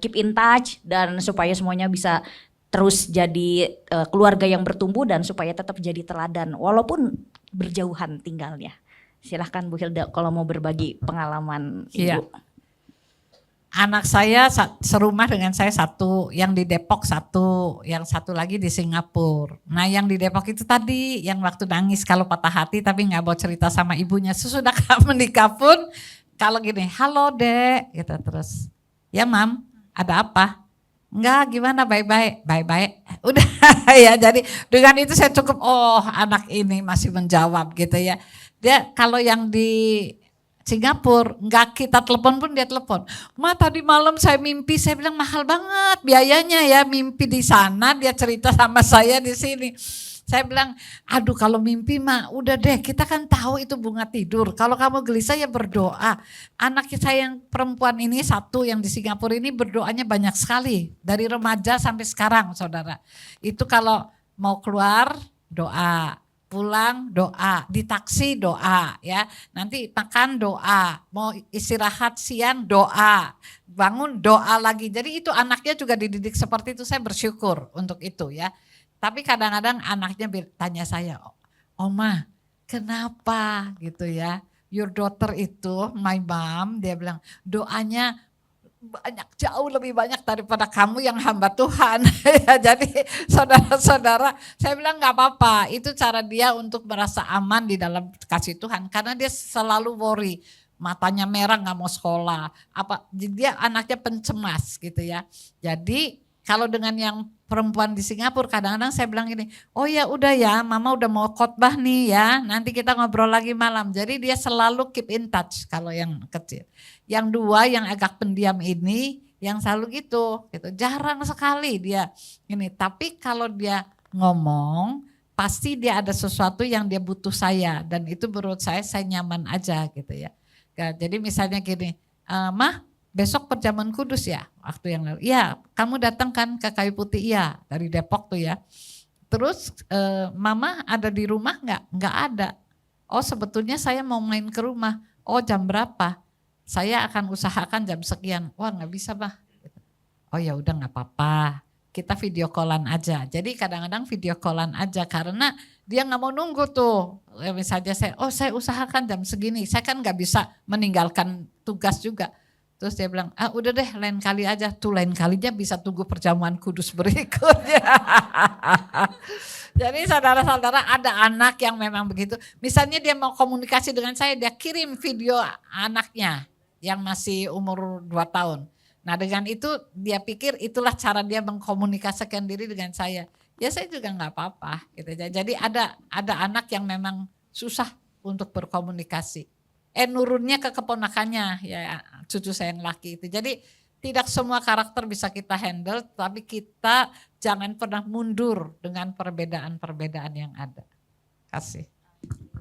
keep in touch dan supaya semuanya bisa terus jadi keluarga yang bertumbuh dan supaya tetap jadi teladan walaupun berjauhan tinggalnya. Silahkan Bu Hilda kalau mau berbagi pengalaman ibu. Iya. Anak saya serumah dengan saya satu, yang di Depok satu, yang satu lagi di Singapura. Nah yang di Depok itu tadi yang waktu nangis kalau patah hati tapi nggak mau cerita sama ibunya. Sesudah menikah pun kalau gini, halo Dek, gitu terus. Ya Mam, ada apa? Enggak, gimana, baik-baik. Udah ya, jadi dengan itu saya cukup, anak ini masih menjawab gitu ya. Dia kalau yang di Singapura, enggak kita telepon pun dia telepon. Ma tadi malam saya mimpi, saya bilang mahal banget biayanya ya mimpi di sana, dia cerita sama saya di sini. Saya bilang, aduh kalau mimpi mah udah deh, kita kan tahu itu bunga tidur. Kalau kamu gelisah ya berdoa. Anak saya yang perempuan ini satu yang di Singapura ini berdoanya banyak sekali. Dari remaja sampai sekarang saudara. Itu kalau mau keluar doa, pulang doa, di taksi doa ya. Nanti makan doa, mau istirahat siang doa, bangun doa lagi. Jadi itu anaknya juga dididik seperti itu, saya bersyukur untuk itu ya. Tapi kadang-kadang anaknya tanya saya, Oma kenapa gitu ya, your daughter itu, my mom, dia bilang doanya banyak, jauh lebih banyak daripada kamu yang hamba Tuhan. Jadi saudara-saudara, saya bilang gak apa-apa, itu cara dia untuk merasa aman di dalam kasih Tuhan. Karena dia selalu worry, matanya merah gak mau sekolah, dia anaknya pencemas gitu ya. Jadi kalau dengan yang perempuan di Singapura kadang-kadang saya bilang gini, oh ya udah ya mama udah mau khotbah nih ya, nanti kita ngobrol lagi malam. Jadi dia selalu keep in touch kalau yang kecil. Yang dua yang agak pendiam ini yang selalu gitu, jarang sekali dia ini. Tapi kalau dia ngomong pasti dia ada sesuatu yang dia butuh saya dan itu menurut saya nyaman aja gitu ya. Jadi misalnya gini, Mah besok perjamuan kudus ya waktu yang lalu. Iya, kamu datang kan ke Kayu Putih? Iya, dari Depok tuh ya. Terus mama ada di rumah enggak? Enggak ada. Oh sebetulnya saya mau main ke rumah. Oh jam berapa? Saya akan usahakan jam sekian. Wah enggak bisa bah. Oh ya udah enggak apa-apa. kita video callan aja. Jadi kadang-kadang video callan aja karena dia nggak mau nunggu tuh. Misalnya saya usahakan jam segini. Saya kan nggak bisa meninggalkan tugas juga. Terus dia bilang, udah deh lain kali aja. Tuh lain kalinya bisa tunggu perjamuan kudus berikutnya. Jadi saudara-saudara ada anak yang memang begitu. Misalnya dia mau komunikasi dengan saya, dia kirim video anaknya yang masih umur 2 tahun. Nah dengan itu dia pikir itulah cara dia mengkomunikasikan diri dengan saya. Ya saya juga nggak apa-apa gitu. Jadi ada anak yang memang susah untuk berkomunikasi. Nurunnya ke keponakannya ya cucu saya yang laki itu. Jadi tidak semua karakter bisa kita handle, tapi kita jangan pernah mundur dengan perbedaan-perbedaan yang ada. Kasih.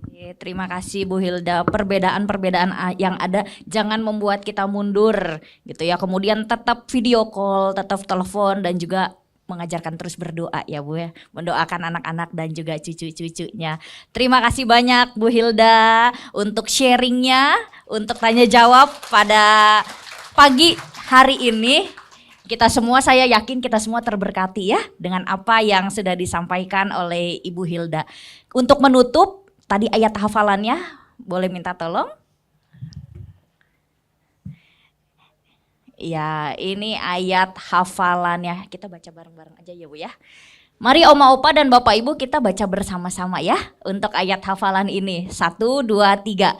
Oke, terima kasih Bu Hilda. Perbedaan-perbedaan yang ada jangan membuat kita mundur gitu ya. Kemudian tetap video call, tetap telepon dan juga mengajarkan terus berdoa ya Bu ya. Mendoakan anak-anak dan juga cucu-cucunya. Terima kasih banyak Bu Hilda untuk sharingnya, untuk tanya jawab pada pagi hari ini. Kita semua, saya yakin kita semua terberkati ya dengan apa yang sudah disampaikan oleh Ibu Hilda. Untuk menutup, tadi ayat hafalannya, boleh minta tolong? Ya, ini ayat hafalannya. Kita baca bareng-bareng aja ya Bu ya. Mari Oma Opa dan Bapak Ibu kita baca bersama-sama ya untuk ayat hafalan ini. 1, 2, 3.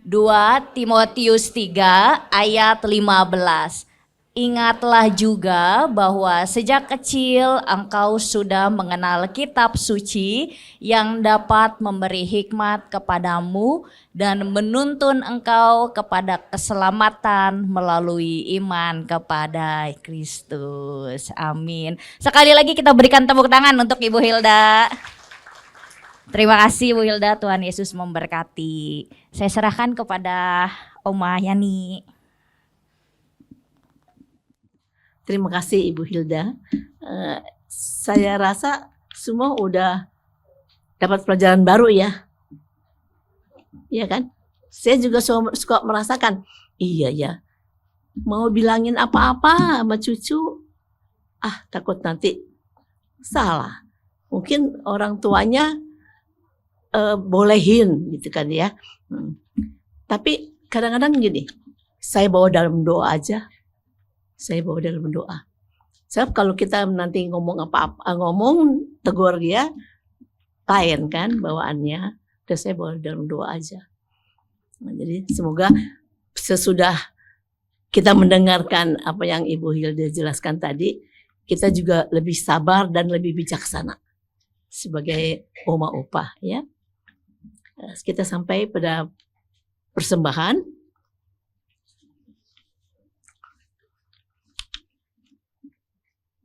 2 Timotius 3 ayat 15. Ingatlah juga bahwa sejak kecil engkau sudah mengenal kitab suci yang dapat memberi hikmat kepadamu dan menuntun engkau kepada keselamatan melalui iman kepada Kristus. Amin. Sekali lagi kita berikan tepuk tangan untuk Ibu Hilda. Terima kasih Bu Hilda, Tuhan Yesus memberkati. Saya serahkan kepada Oma Yani. Terima kasih Ibu Hilda. Saya rasa semua udah dapat pelajaran baru ya. Iya kan? Saya juga suka merasakan, iya ya. Mau bilangin apa-apa sama cucu, takut nanti salah. Mungkin orang tuanya bolehin gitu kan ya. Tapi kadang-kadang gini, saya bawa dalam doa aja. Saya bawa dalam doa. Sebab kalau kita nanti ngomong apa-apa, tegur dia, lain kan bawaannya. Dan saya bawa dalam doa aja. Nah, jadi semoga sesudah kita mendengarkan apa yang Ibu Hilda jelaskan tadi, kita juga lebih sabar dan lebih bijaksana sebagai Oma Opa ya. Kita sampai pada persembahan.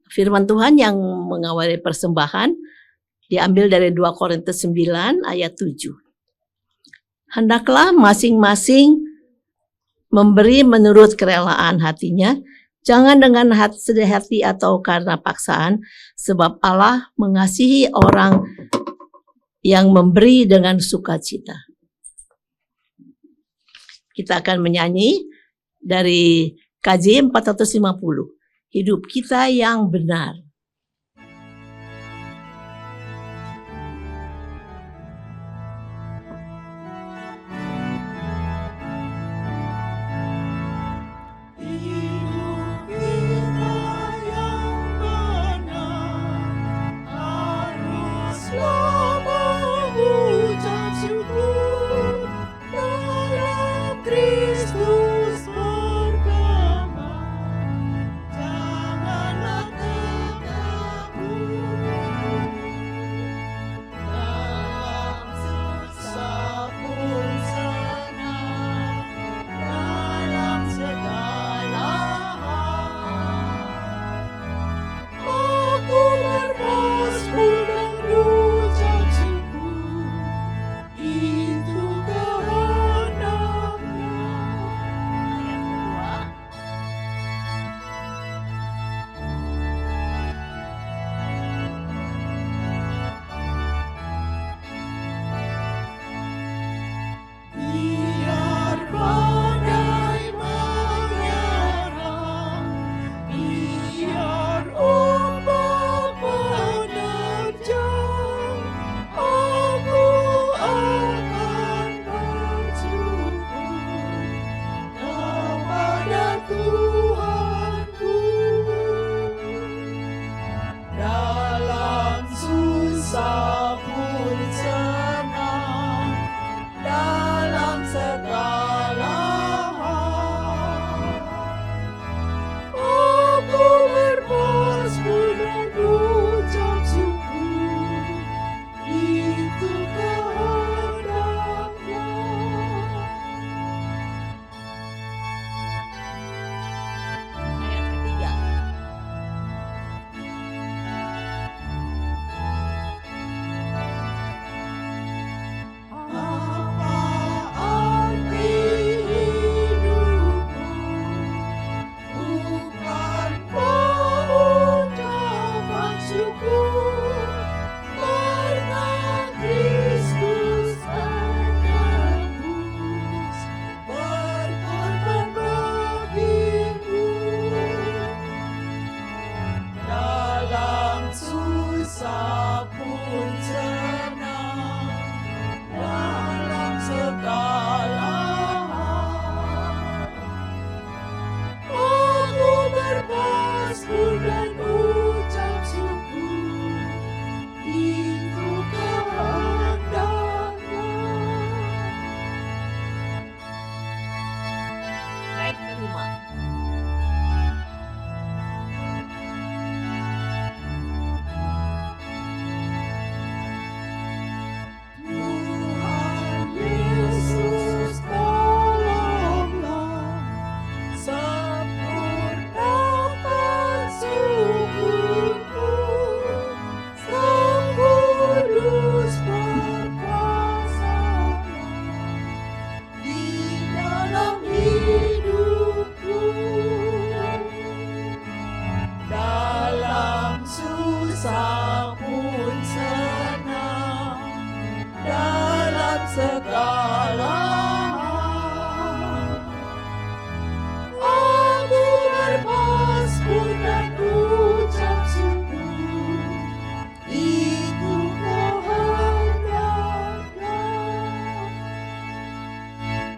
Firman Tuhan yang mengawali persembahan diambil dari 2 Korintus 9 ayat 7. Hendaklah masing-masing memberi menurut kerelaan hatinya, jangan dengan sedih hati atau karena paksaan, sebab Allah mengasihi orang yang memberi dengan sukacita. Kita akan menyanyi dari KJ 450. Hidup kita yang benar. Janganlah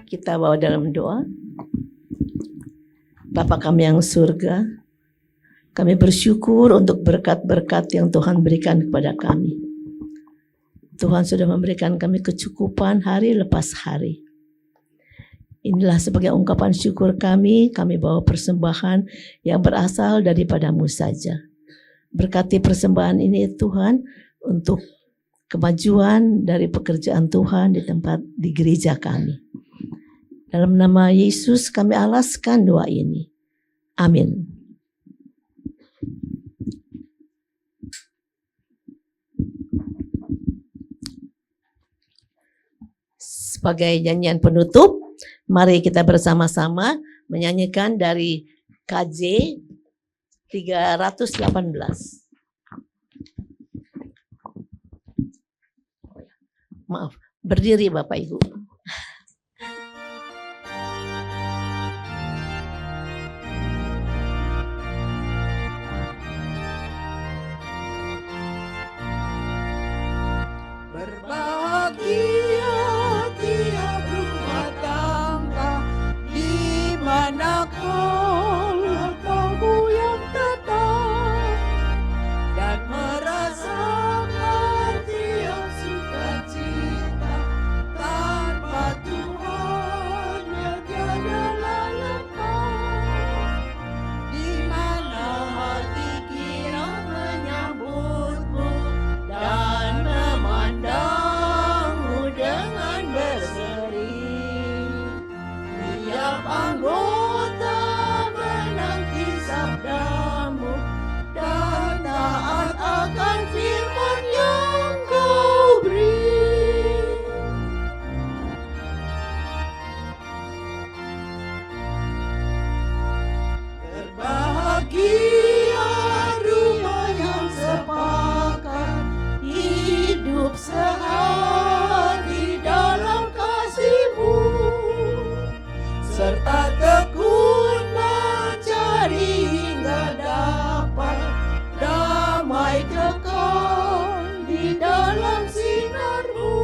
Kita bawa dalam doa. Bapa kami yang surga, kami bersyukur untuk berkat-berkat yang Tuhan berikan kepada kami. Tuhan sudah memberikan kami kecukupan hari lepas hari. Inilah sebagai ungkapan syukur kami bawa persembahan yang berasal daripada-Mu saja. Berkati persembahan ini Tuhan untuk kemajuan dari pekerjaan Tuhan di gereja kami. Dalam nama Yesus kami alaskan doa ini. Amin. Sebagai nyanyian penutup, mari kita bersama-sama menyanyikan dari KJ 318. Maaf, berdiri Bapak Ibu. Berbahagia tiap rumah tangga di mana kamu yang tetap dan merasakan tiap sukacita tanpa Tuhan yang tiadalah lengkap, di mana hati kira menyambutmu dan memandangmu dengan berseri. Tiap anggota menanti sabdamu dan taat akan firman yang kau beri. Berbahagia rumah yang sepakat hidup sehati dalam kasih-Mu, serta tekun mencari hingga dapat damai kekal di dalam sinar-Mu,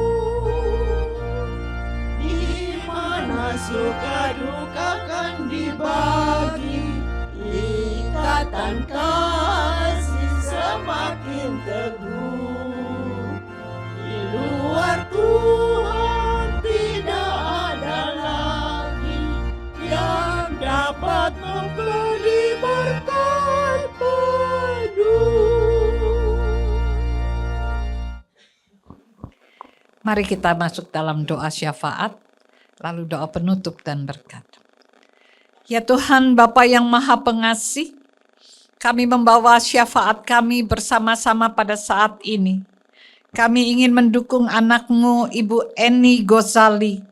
di mana suka duka kan dibagi, ikatan kasih semakin teguh. Di luar Tuhan tidak ada lagi yang dapat memberi berkat penuh. Mari kita masuk dalam doa syafaat, lalu doa penutup dan berkat. Ya Tuhan Bapa yang Maha Pengasih, kami membawa syafaat kami bersama-sama pada saat ini. Kami ingin mendukung anak-Mu Ibu Eni Gozali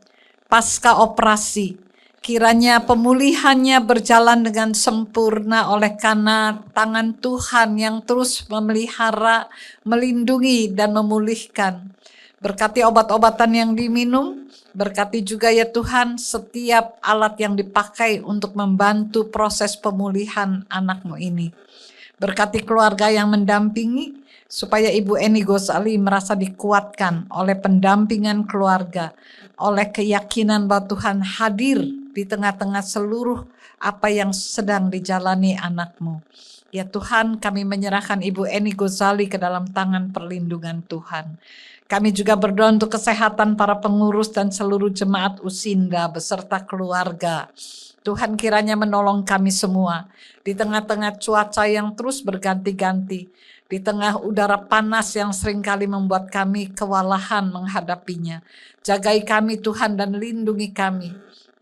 pasca operasi. Kiranya pemulihannya berjalan dengan sempurna oleh karena tangan Tuhan yang terus memelihara, melindungi dan memulihkan. Berkati obat-obatan yang diminum, berkati juga ya Tuhan setiap alat yang dipakai untuk membantu proses pemulihan anak-Mu ini. Berkati keluarga yang mendampingi, supaya Ibu Eni Gozali merasa dikuatkan oleh pendampingan keluarga, oleh keyakinan bahwa Tuhan hadir di tengah-tengah seluruh apa yang sedang dijalani anak-Mu. Ya Tuhan, kami menyerahkan Ibu Eni Gozali ke dalam tangan perlindungan Tuhan. Kami juga berdoa untuk kesehatan para pengurus dan seluruh jemaat Usinda beserta keluarga. Tuhan kiranya menolong kami semua di tengah-tengah cuaca yang terus berganti-ganti, di tengah udara panas yang seringkali membuat kami kewalahan menghadapinya. Jagai kami Tuhan dan lindungi kami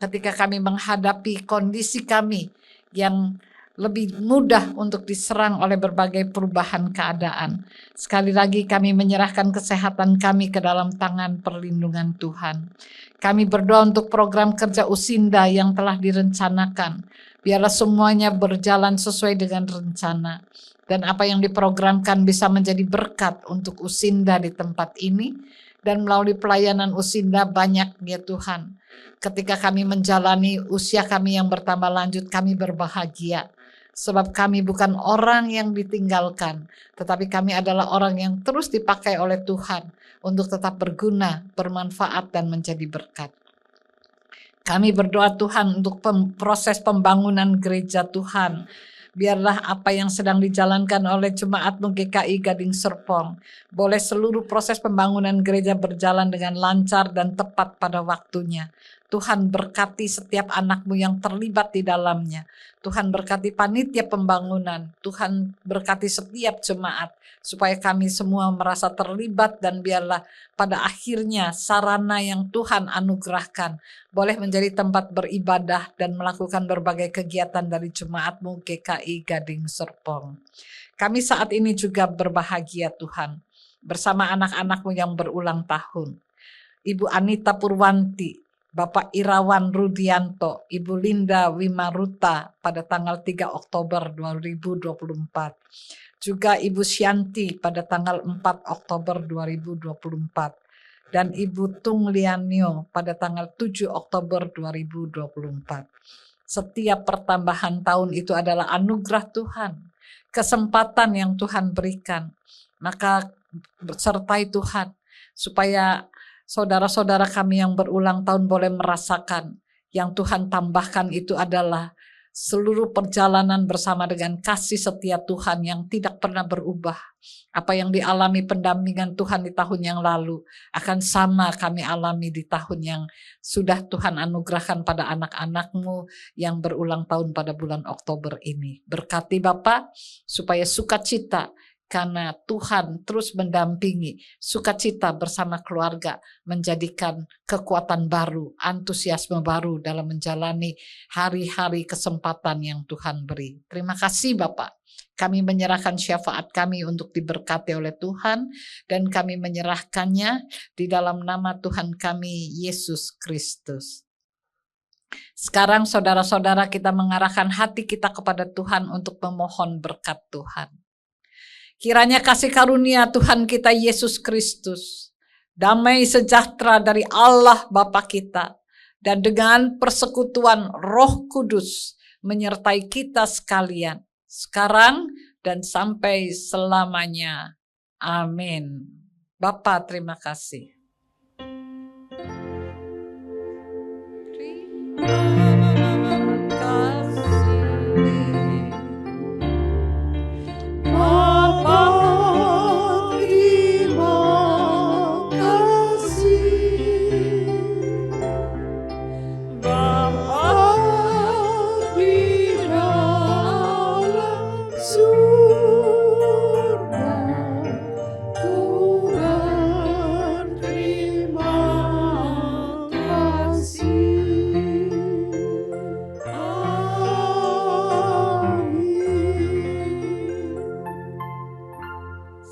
ketika kami menghadapi kondisi kami yang lebih mudah untuk diserang oleh berbagai perubahan keadaan. Sekali lagi kami menyerahkan kesehatan kami ke dalam tangan perlindungan Tuhan. Kami berdoa untuk program kerja Usinda yang telah direncanakan. Biarlah semuanya berjalan sesuai dengan rencana. Dan apa yang diprogramkan bisa menjadi berkat untuk Usinda di tempat ini. Dan melalui pelayanan Usinda banyak ya Tuhan. Ketika kami menjalani usia kami yang bertambah lanjut, kami berbahagia. Sebab kami bukan orang yang ditinggalkan, tetapi kami adalah orang yang terus dipakai oleh Tuhan untuk tetap berguna, bermanfaat dan menjadi berkat. Kami berdoa Tuhan untuk proses pembangunan gereja Tuhan. Biarlah apa yang sedang dijalankan oleh Jemaatmu GKI Gading Serpong, boleh seluruh proses pembangunan gereja berjalan dengan lancar dan tepat pada waktunya. Tuhan berkati setiap anak-Mu yang terlibat di dalamnya. Tuhan berkati panitia pembangunan. Tuhan berkati setiap jemaat, supaya kami semua merasa terlibat, dan biarlah pada akhirnya sarana yang Tuhan anugerahkan boleh menjadi tempat beribadah dan melakukan berbagai kegiatan dari Jemaat-Mu GKI Gading Serpong. Kami saat ini juga berbahagia Tuhan, bersama anak-anak-Mu yang berulang tahun. Ibu Anita Purwanti, Bapak Irawan Rudianto, Ibu Linda Wimaruta pada tanggal 3 Oktober 2024. Juga Ibu Syanti pada tanggal 4 Oktober 2024. Dan Ibu Tung Lianio pada tanggal 7 Oktober 2024. Setiap pertambahan tahun itu adalah anugerah Tuhan, kesempatan yang Tuhan berikan. Maka sertai Tuhan, supaya saudara-saudara kami yang berulang tahun boleh merasakan yang Tuhan tambahkan itu adalah seluruh perjalanan bersama dengan kasih setia Tuhan yang tidak pernah berubah. Apa yang dialami pendampingan Tuhan di tahun yang lalu akan sama kami alami di tahun yang sudah Tuhan anugerahkan pada anak-anak-Mu yang berulang tahun pada bulan Oktober ini. Berkati Bapak supaya sukacita karena Tuhan terus mendampingi, sukacita bersama keluarga menjadikan kekuatan baru, antusiasme baru dalam menjalani hari-hari kesempatan yang Tuhan beri. Terima kasih Bapak. Kami menyerahkan syafaat kami untuk diberkati oleh Tuhan, dan kami menyerahkannya di dalam nama Tuhan kami, Yesus Kristus. Sekarang saudara-saudara, kita mengarahkan hati kita kepada Tuhan untuk memohon berkat Tuhan. Kiranya kasih karunia Tuhan kita Yesus Kristus, damai sejahtera dari Allah Bapa kita, dan dengan persekutuan Roh Kudus menyertai kita sekalian, sekarang dan sampai selamanya. Amin. Bapa, terima kasih.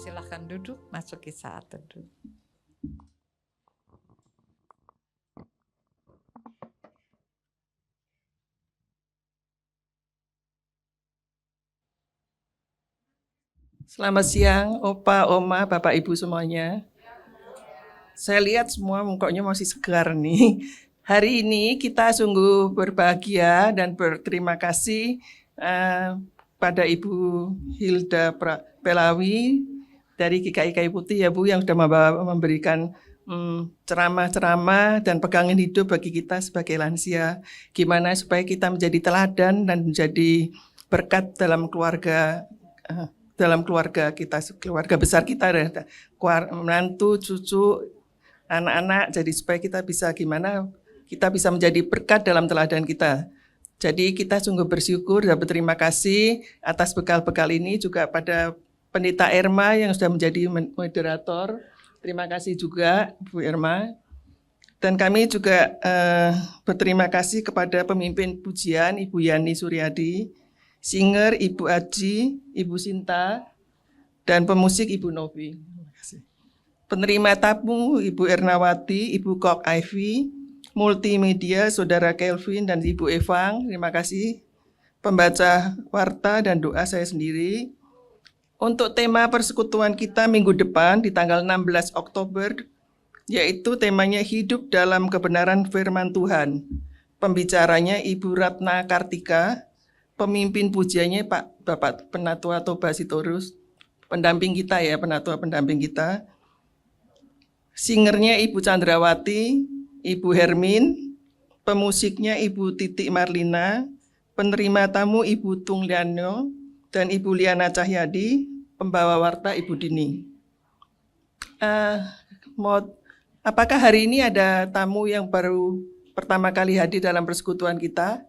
Silakan duduk, masuki saat teduh. Selamat siang, Opa, Oma, Bapak, Ibu semuanya. Saya lihat semua mukanya masih segar nih. Hari ini kita sungguh berbahagia dan berterima kasih pada Ibu Hilda Pelawi dari GKI Kayu Putih ya Bu, yang sudah memberikan ceramah-ceramah dan pegangan hidup bagi kita sebagai lansia. Gimana supaya kita menjadi teladan dan menjadi berkat dalam keluarga kita, keluarga besar kita, menantu, cucu, anak-anak. Jadi supaya kita bisa menjadi berkat dalam teladan kita. Jadi kita sungguh bersyukur dan berterima kasih atas bekal-bekal ini, juga pada Pendeta Irma yang sudah menjadi moderator. Terima kasih juga Bu Irma. Dan kami juga berterima kasih kepada pemimpin pujian Ibu Yani Suryadi, singer Ibu Aji, Ibu Sinta, dan pemusik Ibu Novi. Terima kasih. Penerima tamu Ibu Ernawati, Ibu Kok Ivy, multimedia Saudara Kelvin dan Ibu Evang. Terima kasih. Pembaca warta dan doa saya sendiri. Untuk tema persekutuan kita minggu depan di tanggal 16 Oktober, yaitu temanya hidup dalam kebenaran firman Tuhan. Pembicaranya Ibu Ratna Kartika, pemimpin pujiannya Bapak Penatua Toba Sitorus, pendamping kita ya, penatua pendamping kita. Singernya Ibu Chandrawati, Ibu Hermin, pemusiknya Ibu Titik Marlina, penerima tamu Ibu Tung Liano, dan Ibu Liana Cahyadi, pembawa warta Ibu Dini. Apakah hari ini ada tamu yang baru pertama kali hadir dalam persekutuan kita?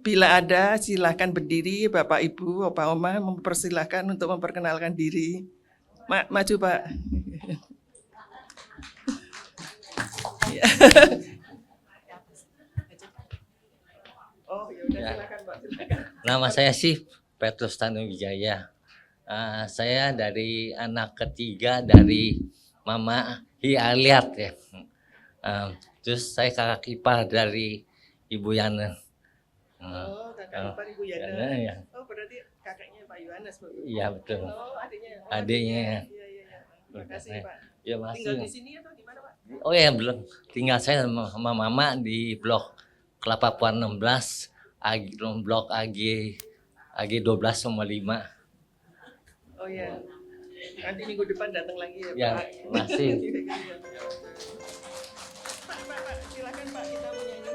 Bila ada, silakan berdiri, Bapak, Ibu, Opa, Oma, mempersilahkan untuk memperkenalkan diri. Maju, Pak. Oh, ya udah, silakan, Pak. Silakan. Nama saya sih Petrus Tanuwijaya. Saya dari anak ketiga dari Mama Hialiat ya. Terus saya kakak ipar dari Ibu Yana. Oh, kakak ipar Ibu Yana. Ya. Oh, berarti kakaknya Pak Yohanes. Iya betul. Oh, adiknya. Adiknya. Iya. Terima kasih, Pak. Ya, masih. Tinggal di sini atau di mana, Pak? Oh ya belum. Tinggal saya sama Mama di Blok Kelapa Puan 16, Blok AG 12/5. Oh ya. Nanti minggu depan datang lagi ya, Ya, Pak. masih. Pak, silakan Pak, kita mau nyanyi.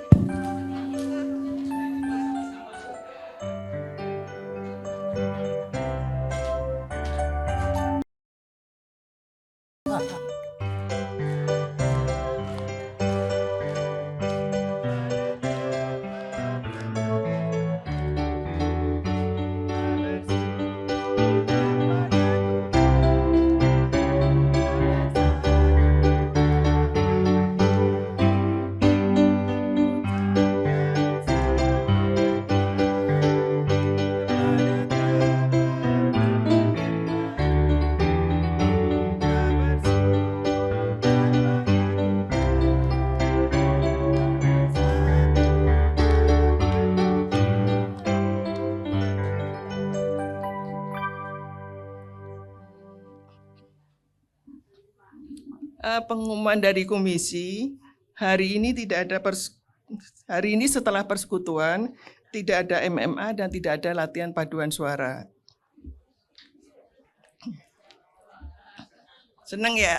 Pengumuman dari komisi, hari ini setelah persekutuan tidak ada MMA dan tidak ada latihan paduan suara. Senang ya?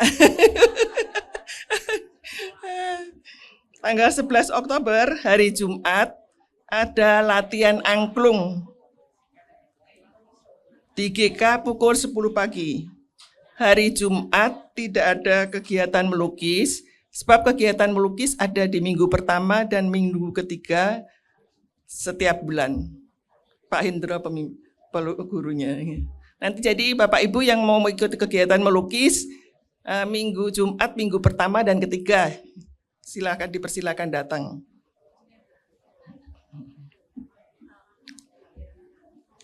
Tanggal 11 Oktober, hari Jumat, ada latihan angklung di GK pukul 10 pagi. Hari Jumat tidak ada kegiatan melukis, sebab kegiatan melukis ada di minggu pertama dan minggu ketiga setiap bulan. Pak Hendro gurunya. Nanti jadi Bapak Ibu yang mau mengikuti kegiatan melukis, minggu Jumat, minggu pertama dan ketiga, dipersilakan datang.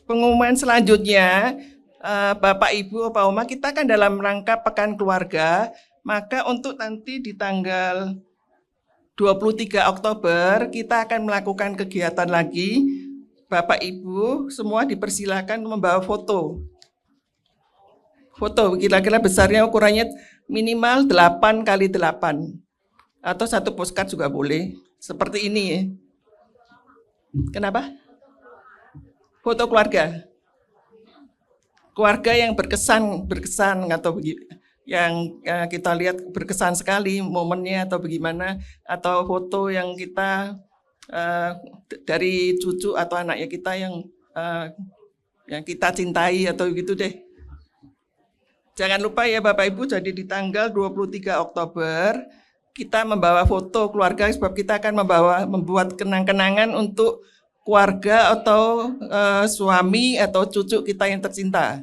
Pengumuman selanjutnya, Bapak, Ibu, Opa, Oma, kita kan dalam rangka Pekan Keluarga, maka untuk nanti di tanggal 23 Oktober kita akan melakukan kegiatan lagi. Bapak, Ibu, semua dipersilakan membawa foto. Foto kira-kira besarnya ukurannya minimal 8x8 atau satu postcard juga boleh. Seperti ini ya. Kenapa? Foto keluarga. Keluarga yang berkesan atau yang kita lihat berkesan sekali momennya atau bagaimana, atau foto yang kita dari cucu atau anaknya kita yang kita cintai atau gitu deh. Jangan lupa ya Bapak Ibu, jadi di tanggal 23 Oktober kita membawa foto keluarga sebab kita akan membuat kenang-kenangan untuk keluarga atau suami atau cucu kita yang tercinta.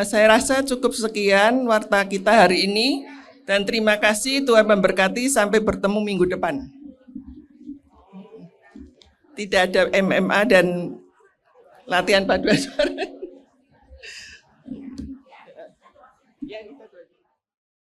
Saya rasa cukup sekian warta kita hari ini dan terima kasih, Tuhan memberkati, sampai bertemu minggu depan. Tidak ada MMA dan latihan paduan suara.